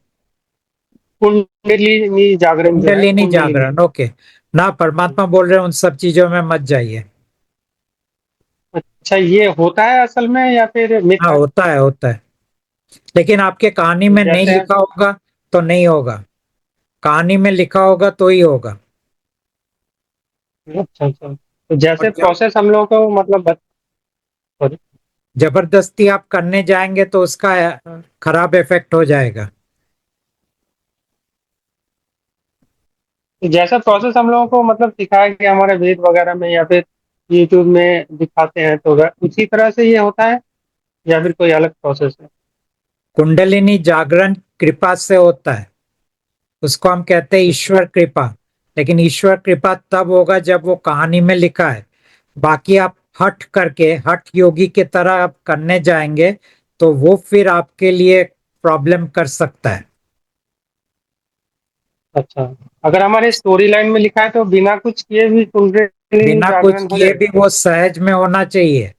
कुंडली जागरण जो है, कुंडलिनी कुंडली। जागरण, ओके। ना, परमात्मा बोल रहे हैं उन सब चीजों में मत जाइए। अच्छा, ये होता है असल में या फिर मिथ हाँ, है? होता है, होता है, लेकिन आपके कहानी में नहीं जैसे, लिखा होगा तो नहीं होगा। कहानी में लिखा होगा तो ही होगा। अच्छा अच्छा, तो जैसे और जब प्रोसेस हम लोगों को मतलब sorry, जबरदस्ती आप करने जाएंगे तो उसका खराब इफेक्ट हो जाएगा। तो जैसा प्रोसेस हम लोगों को मतलब सिखाया गया हमारे वेद वगैरह में या फिर यूट्यूब में दिखाते हैं, तो उसी तरह से ये होता है या फिर कोई अलग प्रोसेस है? कुंडलिनी जागरण कृपा से होता है, उसको हम कहते हैं ईश्वर कृपा। लेकिन ईश्वर कृपा तब होगा जब वो कहानी में लिखा है। बाकी आप हठ करके हठ योगी की तरह आप करने जाएंगे तो वो फिर आपके लिए प्रॉब्लम कर सकता है। अच्छा, अगर हमारे स्टोरी लाइन में लिखा है तो बिना कुछ किए भी कुंडलिनी बिना कुछ जागरण हो किए जाएगा? भी वो सहज में होना चाहिए।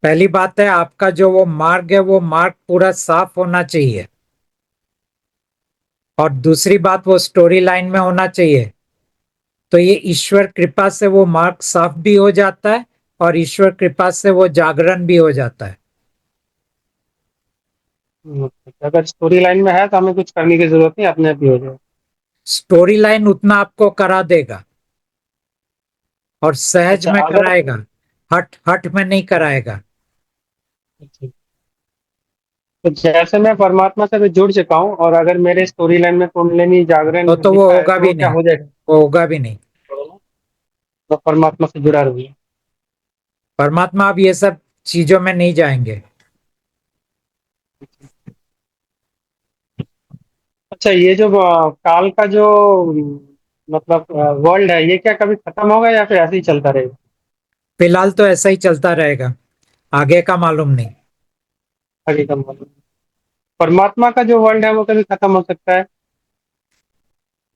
पहली बात है, आपका जो वो मार्ग है वो मार्ग पूरा साफ होना चाहिए। और दूसरी बात, वो स्टोरी लाइन में होना चाहिए। तो ये ईश्वर कृपा से वो मार्ग साफ भी हो जाता है, और ईश्वर कृपा से वो जागरण भी हो जाता है। अगर स्टोरी लाइन में है तो हमें कुछ करने की जरूरत नहीं, अपने आप ही हो जाएगा। स्टोरी लाइन उतना आपको करा देगा और सहज अच्छा, में अगर कराएगा, हट हट में नहीं कराएगा। तो जैसे मैं परमात्मा से भी जुड़ चुका हूँ और अगर मेरे स्टोरी लाइन में कुंडलिनी जागरण तो वो लिखा है होगा तो भी वो क्या नहीं, हो जाएगा? वो होगा भी नहीं। तो परमात्मा से जुड़ा रहिए। परमात्मा अब ये सब चीजों में नहीं जाएंगे। अच्छा, ये जो काल का जो मतलब वर्ल्ड है, ये क्या कभी खत्म होगा या फिर ऐसे ही चलता रहेगा? फिलहाल तो ऐसा ही चलता रहेगा, आगे का मालूम नहीं। आगे का मतलब, परमात्मा का जो वर्ल्ड है वो कभी खत्म हो सकता है?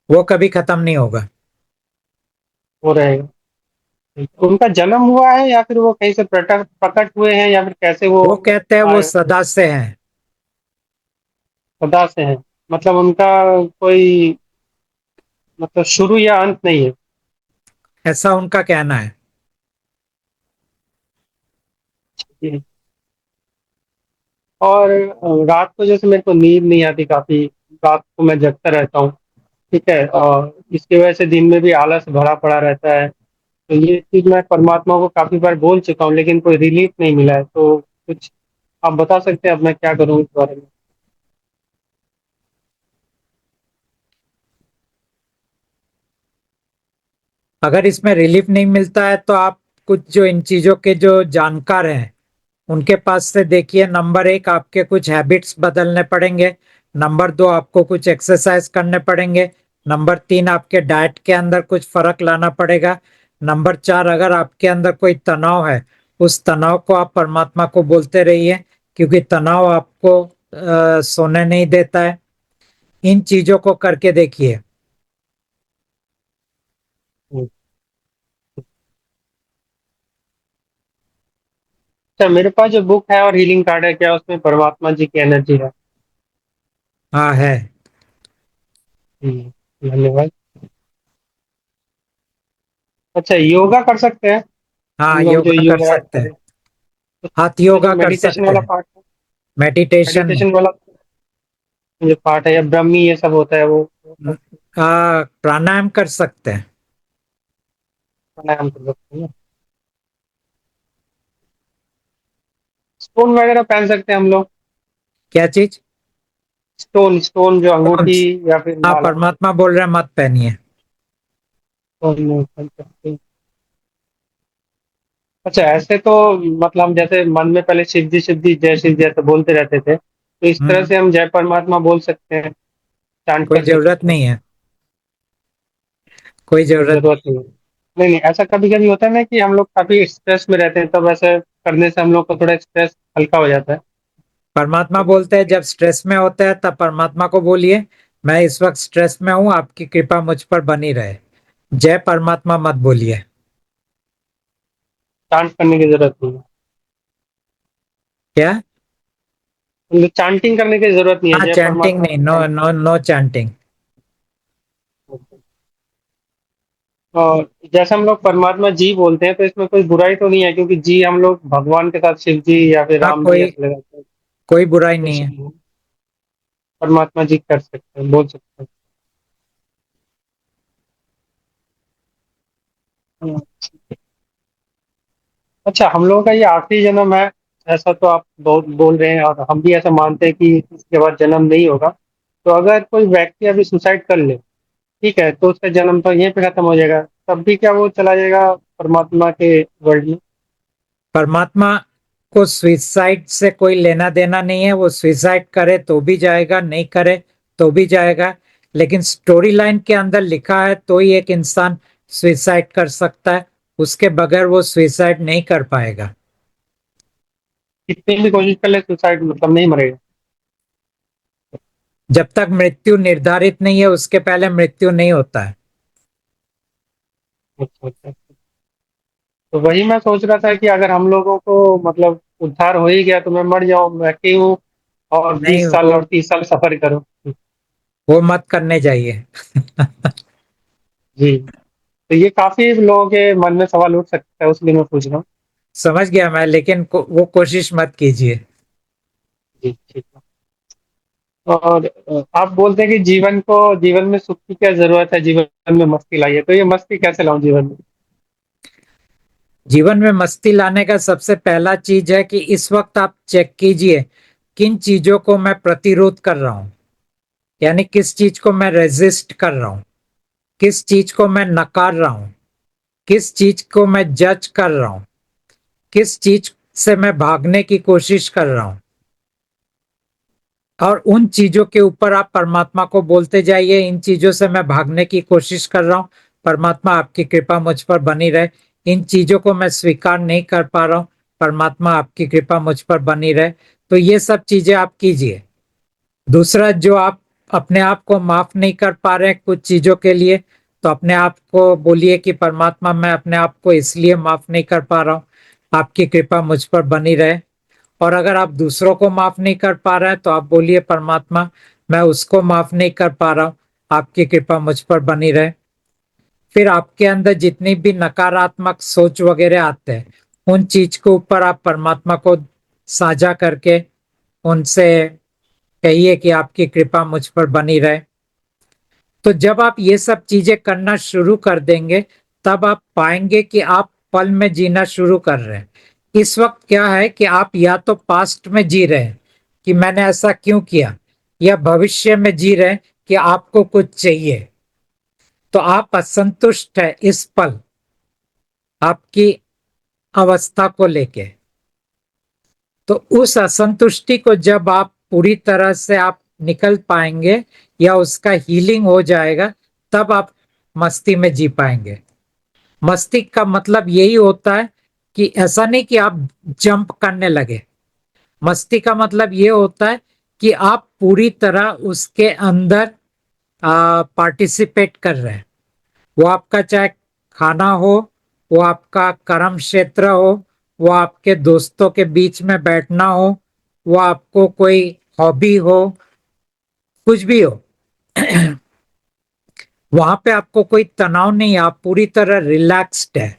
वो कभी खत्म नहीं होगा। वो रहेगा। उनका जन्म हुआ है या फिर वो कहीं से प्रकट प्रकट हुए हैं या फिर कैसे वो वो कहते हैं वो आए? सदा से हैं। सदा से हैं, मतलब उनका कोई मतलब शुरू या अंत नहीं है? ऐसा उनका कहना है। और रात को जैसे मेरे को नींद नहीं आती काफी, रात को मैं जगता रहता हूँ, ठीक है, और इसकी वजह से दिन में भी आलस भरा पड़ा रहता है, तो ये चीज मैं परमात्मा को काफी बार बोल चुका हूँ, लेकिन कोई रिलीफ नहीं मिला है। तो कुछ आप बता सकते हैं अब मैं क्या करूँ इस बारे में? अगर इसमें रिलीफ नहीं मिलता है तो आप कुछ जो इन चीजों के जो जानकार हैं उनके पास से देखिए। नंबर एक, आपके कुछ हैबिट्स बदलने पड़ेंगे। नंबर दो, आपको कुछ एक्सरसाइज करने पड़ेंगे। नंबर तीन, आपके डाइट के अंदर कुछ फर्क लाना पड़ेगा। नंबर चार, अगर आपके अंदर कोई तनाव है उस तनाव को आप परमात्मा को बोलते रहिए, क्योंकि तनाव आपको सोने नहीं देता है। इन चीजों को करके देखिए। हम्म। अच्छा, मेरे पास जो बुक है और हीलिंग कार्ड है, क्या उसमें परमात्मा जी की एनर्जी है? हाँ है। धन्यवाद। अच्छा, योगा कर सकते हैं हाँ, हम लोग जो योगा कर योगा सकते करें? हैं। हाथ तो जो योगा कर मेडिटेशन सकते वाला हैं। पार्ट है, मेडिटेशन मेडिटेशन वाला जो पार्ट है या ब्रह्मी ये सब होता है वो प्राणायाम कर सकते हैं। प्राणायाम कर सकते हैं ना? स्टोन वगैरह पहन सकते हैं हम लोग? क्या चीज? स्टोन स्टोन जो कौन अंगूठी सी? या फिर हाँ, माला? परमात्मा बोल रहे हैं मत पहनिए। स्टोन नहीं पहन सकते। अच्छा, ऐसे तो मतलब हम जैसे मन में पहले शिव जी जय शिव जय तो बोलते रहते थे, तो इस तरह हम्म। से हम जय परमात्मा बोल सकते हैं, चांट कोई कर जरूरत सकते हैं? नहीं है। कोई जरूरत जरूरत नहीं है। नहीं नहीं, ऐसा कभी कभी होता है ना कि हम लोग काफी स्ट्रेस में रहते हैं, तब ऐसे करने से हम लोग को थोड़ा स्ट्रेस हल्का हो जाता है। परमात्मा बोलते हैं जब स्ट्रेस में होते हैं तब परमात्मा को बोलिए, मैं इस वक्त स्ट्रेस में हूं, आपकी कृपा मुझ पर बनी रहे। जय परमात्मा मत बोलिए। चांट करने की जरूरत नहीं है, क्या? मतलब चांटिंग करने की जरूरत नहीं है, हाँ, जय चैंटिंग परमात्मा नहीं। को no chant. No no chanting. और जैसे हम लोग परमात्मा जी बोलते हैं, तो इसमें कोई बुराई तो नहीं है, क्योंकि जी हम लोग भगवान के साथ शिव जी या फिर हाँ, राम जी कोई ऐसे लगाते हैं। कोई बुराई तो नहीं है। इसलिए परमात्मा जी कर सकते हैं, बोल सकते हैं। हाँ। अच्छा, हम लोगों का ये आखिरी जन्म है, ऐसा तो आप बहुत बोल रहे हैं, और हम भी ऐसा मानते हैं कि इसके बाद जन्म नहीं होगा। तो अगर कोई व्यक्ति अभी सुसाइड कर ले, ठीक है, तो उसका जन्म तो यहीं पे खत्म हो जाएगा, तब भी क्या वो चला जाएगा परमात्मा के वर्ल्ड में? परमात्मा को सुइसाइड से कोई लेना देना नहीं है। वो सुइसाइड करे तो भी जाएगा, नहीं करे तो भी जाएगा। लेकिन स्टोरी लाइन के अंदर लिखा है तो ही एक इंसान सुइसाइड कर सकता है, उसके बगैर वो सुइसाइड नहीं कर पाएगा। कितनी भी कोशिश कर ले, सुसाइड मतलब नहीं मरेगा? जब तक मृत्यु निर्धारित नहीं है उसके पहले मृत्यु नहीं होता है। अच्छा अच्छा। तो वही मैं सोच रहा था कि अगर हम लोगों को मतलब उद्धार हो ही गया, तो मैं मर जाऊं, मैं क्यों और नहीं, 20 साल और 30 साल सफर करूं? वो मत करने जाइए। जी। तो ये काफी लोगों के मन में सवाल उठ सकता है, उसलिए मैं पूछ रहा हूँ। समझ गया मैं, लेकिन वो कोशिश मत कीजिए। जी ठीक है। और आप बोलते हैं कि जीवन में सुख की क्या जरूरत है, जीवन में मस्ती लाइए, तो ये मस्ती कैसे लाऊं जीवन में? जीवन में मस्ती लाने का सबसे पहला चीज है कि इस वक्त आप चेक कीजिए किन चीजों को मैं प्रतिरोध कर रहा हूं, यानी किस चीज को मैं रेजिस्ट कर रहा हूं, किस चीज को मैं नकार रहा हूं, किस चीज को मैं जज कर रहा हूं, किस चीज से मैं भागने की कोशिश कर रहा हूं। और उन चीजों के ऊपर आप परमात्मा को बोलते जाइए, इन चीजों से मैं भागने की कोशिश कर रहा हूं, परमात्मा आपकी कृपा मुझ पर बनी रहे। इन चीजों को मैं स्वीकार नहीं कर पा रहा हूं, परमात्मा आपकी कृपा मुझ पर बनी रहे। तो ये सब चीजें आप कीजिए। दूसरा, जो आप अपने आप को माफ नहीं कर पा रहे हैं कुछ चीजों के लिए, तो अपने आप को बोलिए कि परमात्मा, मैं अपने आप को इसलिए माफ नहीं कर पा रहा हूँ, आपकी कृपा मुझ पर बनी रहे। और अगर आप दूसरों को माफ नहीं कर पा रहे हैं तो आप बोलिए, परमात्मा, मैं उसको माफ नहीं कर पा रहा हूँ, आपकी कृपा मुझ पर बनी रहे। फिर आपके अंदर जितनी भी नकारात्मक सोच वगैरह आते हैं उन चीज के ऊपर आप परमात्मा को साझा करके उनसे कहिए कि आपकी कृपा मुझ पर बनी रहे। तो जब आप ये सब चीजें करना शुरू कर देंगे तब आप पाएंगे कि आप पल में जीना शुरू कर रहे हैं। इस वक्त क्या है कि आप या तो पास्ट में जी रहे हैं कि मैंने ऐसा क्यों किया, या भविष्य में जी रहे हैं कि आपको कुछ चाहिए। तो आप असंतुष्ट है इस पल आपकी अवस्था को लेके। तो उस असंतुष्टि को जब आप पूरी तरह से आप निकल पाएंगे या उसका हीलिंग हो जाएगा, तब आप मस्ती में जी पाएंगे। मस्ती का मतलब यही होता है कि ऐसा नहीं कि आप जंप करने लगे। मस्ती का मतलब ये होता है कि आप पूरी तरह उसके अंदर पार्टिसिपेट कर रहे हैं। वो आपका चाहे खाना हो, वो आपका कर्म क्षेत्र हो, वो आपके दोस्तों के बीच में बैठना हो, वो आपको कोई हॉबी हो, कुछ भी हो, वहां पे आपको कोई तनाव नहीं है, आप पूरी तरह रिलैक्स्ड है।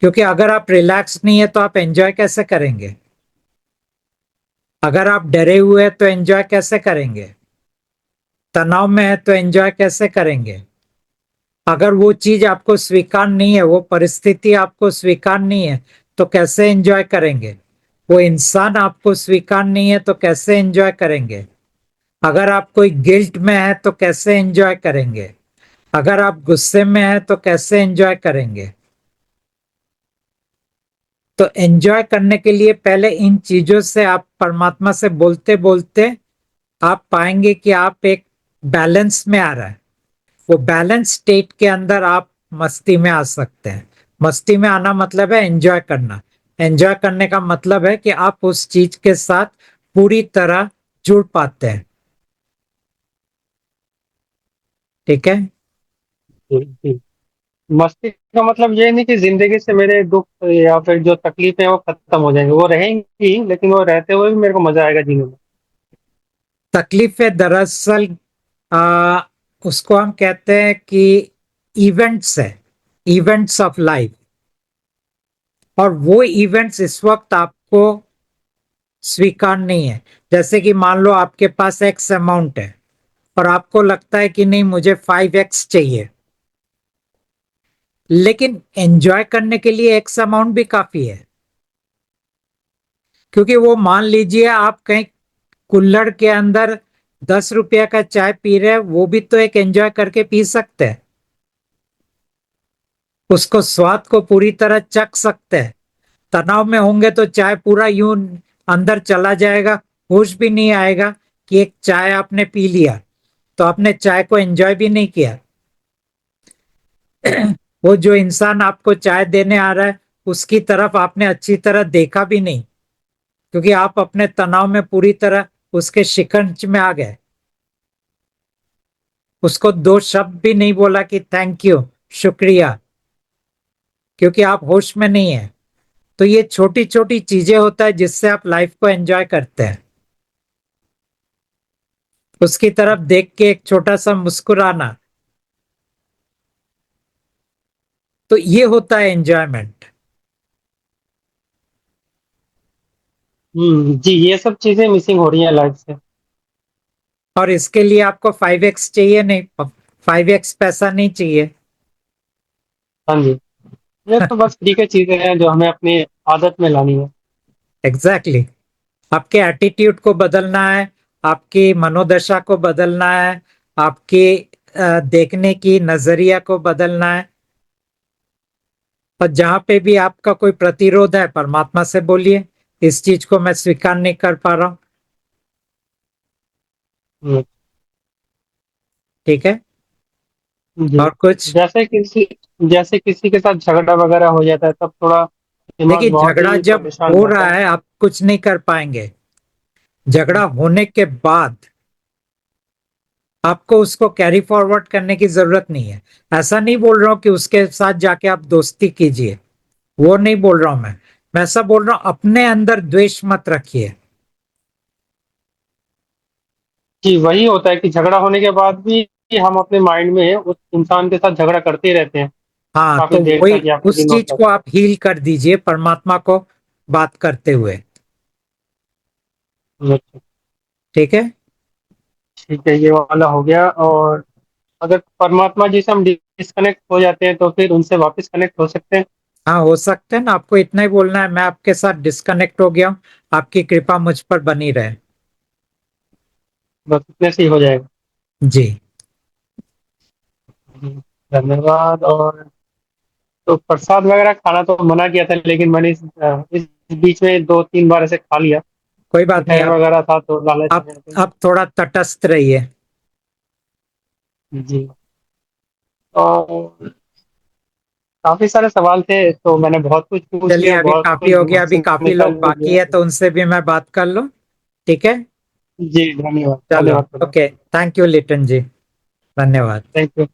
क्योंकि अगर आप रिलैक्स नहीं है तो आप एंजॉय कैसे करेंगे? अगर आप डरे हुए हैं तो एंजॉय कैसे करेंगे? तनाव में है तो एंजॉय कैसे करेंगे? अगर वो चीज आपको स्वीकार नहीं है, वो परिस्थिति आपको स्वीकार नहीं है, तो कैसे एंजॉय करेंगे? वो इंसान आपको स्वीकार नहीं है तो कैसे एंजॉय करेंगे? अगर आप कोई गिल्ट में है तो कैसे एंजॉय करेंगे? अगर आप गुस्से में है तो कैसे एंजॉय करेंगे? तो एंजॉय करने के लिए पहले इन चीजों से आप परमात्मा से बोलते बोलते आप पाएंगे कि आप एक बैलेंस में आ रहा है। वो बैलेंस स्टेट के अंदर आप मस्ती में आ सकते हैं। मस्ती में आना मतलब है एंजॉय करना। एंजॉय करने का मतलब है कि आप उस चीज के साथ पूरी तरह जुड़ पाते हैं। ठीक है। जी, जी। मस्ती का मतलब ये नहीं कि जिंदगी से मेरे दुख या फिर जो तकलीफें हैं वो खत्म हो जाएंगे, वो रहेंगी, लेकिन वो रहते हुए भी मेरे को मजा आएगा जीने में। तकलीफें दरअसल आ, उसको हम कहते हैं कि इवेंट्स है, इवेंट्स ऑफ लाइफ। और वो इवेंट्स इस वक्त आपको स्वीकार नहीं है। जैसे कि मान लो आपके पास एक्स अमाउंट है और आपको लगता है कि नहीं मुझे 5x चाहिए, लेकिन एंजॉय करने के लिए एक्स अमाउंट भी काफी है। क्योंकि वो मान लीजिए आप कहीं कुल्हड़ के अंदर 10 रुपया का चाय पी रहे हैं, वो भी तो एक एंजॉय करके पी सकते हैं, उसको स्वाद को पूरी तरह चख सकते हैं। तनाव में होंगे तो चाय पूरा यूं अंदर चला जाएगा, होश भी नहीं आएगा कि एक चाय आपने पी लिया, तो आपने चाय को एंजॉय भी नहीं किया। वो जो इंसान आपको चाय देने आ रहा है उसकी तरफ आपने अच्छी तरह देखा भी नहीं, क्योंकि आप अपने तनाव में पूरी तरह उसके शिकंज में आ गए। उसको दो शब्द भी नहीं बोला कि थैंक यू, शुक्रिया, क्योंकि आप होश में नहीं है। तो ये छोटी छोटी चीजें होता है जिससे आप लाइफ को एंजॉय करते हैं। उसकी तरफ देख के एक छोटा सा मुस्कुराना, तो ये होता है एंजॉयमेंट। जी, ये सब चीजें मिसिंग हो रही हैं लाइफ से। और इसके लिए आपको 5x चाहिए नहीं, 5x पैसा नहीं चाहिए। हाँ जी। ये तो बस फ्री की चीजें हैं जो हमें अपनी आदत में लानी है। Exactly exactly. आपके एटीट्यूड को बदलना है, आपकी मनोदशा को बदलना है, आपकी देखने की नजरिया को बदलना है। और जहां पे भी आपका कोई प्रतिरोध है, परमात्मा से बोलिए इस चीज को मैं स्वीकार नहीं कर पा रहा हूं। हम्म, ठीक है। जी। और कुछ? जैसे किसी के साथ झगड़ा वगैरह हो जाता है तब थोड़ा दिमाग देखिए, बहुत झगड़ा ही जब परेशान हो रहता रहा है। है आप कुछ नहीं कर पाएंगे। झगड़ा होने के बाद आपको उसको कैरी फॉरवर्ड करने की जरूरत नहीं है। ऐसा नहीं बोल रहा हूं कि उसके साथ जाके आप दोस्ती कीजिए, वो नहीं बोल रहा हूं मैं ऐसा बोल रहा हूं अपने अंदर द्वेष मत रखिए। जी, वही होता है कि झगड़ा होने के बाद भी हम अपने माइंड में उस इंसान के साथ झगड़ा करते ही रहते हैं हाँ, काफी तो देर वही तक या फिर उस दिनों चीज तक। को आप हील कर दीजिए परमात्मा को बात करते हुए। अच्छा, ठीक है। ठीक है, ये वाला हो गया। और अगर परमात्मा जी से हम डिस्कनेक्ट हो जाते हैं तो फिर उनसे वापस कनेक्ट हो सकते हैं? हाँ, हो सकते हैं ना। आपको इतना ही बोलना है, मैं आपके साथ डिस्कनेक्ट हो गया हूँ, आपकी कृपा मुझ पर बनी रहे। बस इतने से ही हो जाएगा? जी। जी, धन्यवाद। और तो प्रसाद वगैरह खाना तो मना किया था, लेकिन मैंने इस बीच में 2-3 बार ऐसे खा लिया। कोई बात नहीं। मिठाई वगैरह था तो लालच आ आप गया था। आप थोड़ा तटस्थ रहिए। जी। और काफी सारे सवाल थे तो मैंने बहुत कुछ पूछ चलिए, लिया, अभी बहुत काफी कुछ हो गया, दिमाग अभी से काफी निकल लोग भी बाकी गया। है, तो उनसे भी मैं बात कर लूं। ठीक है। जी, धन्यवाद, चलो। धन्यवाद प्रधान। ओके। थैंक यू लिटन जी। धन्यवाद। Thank you.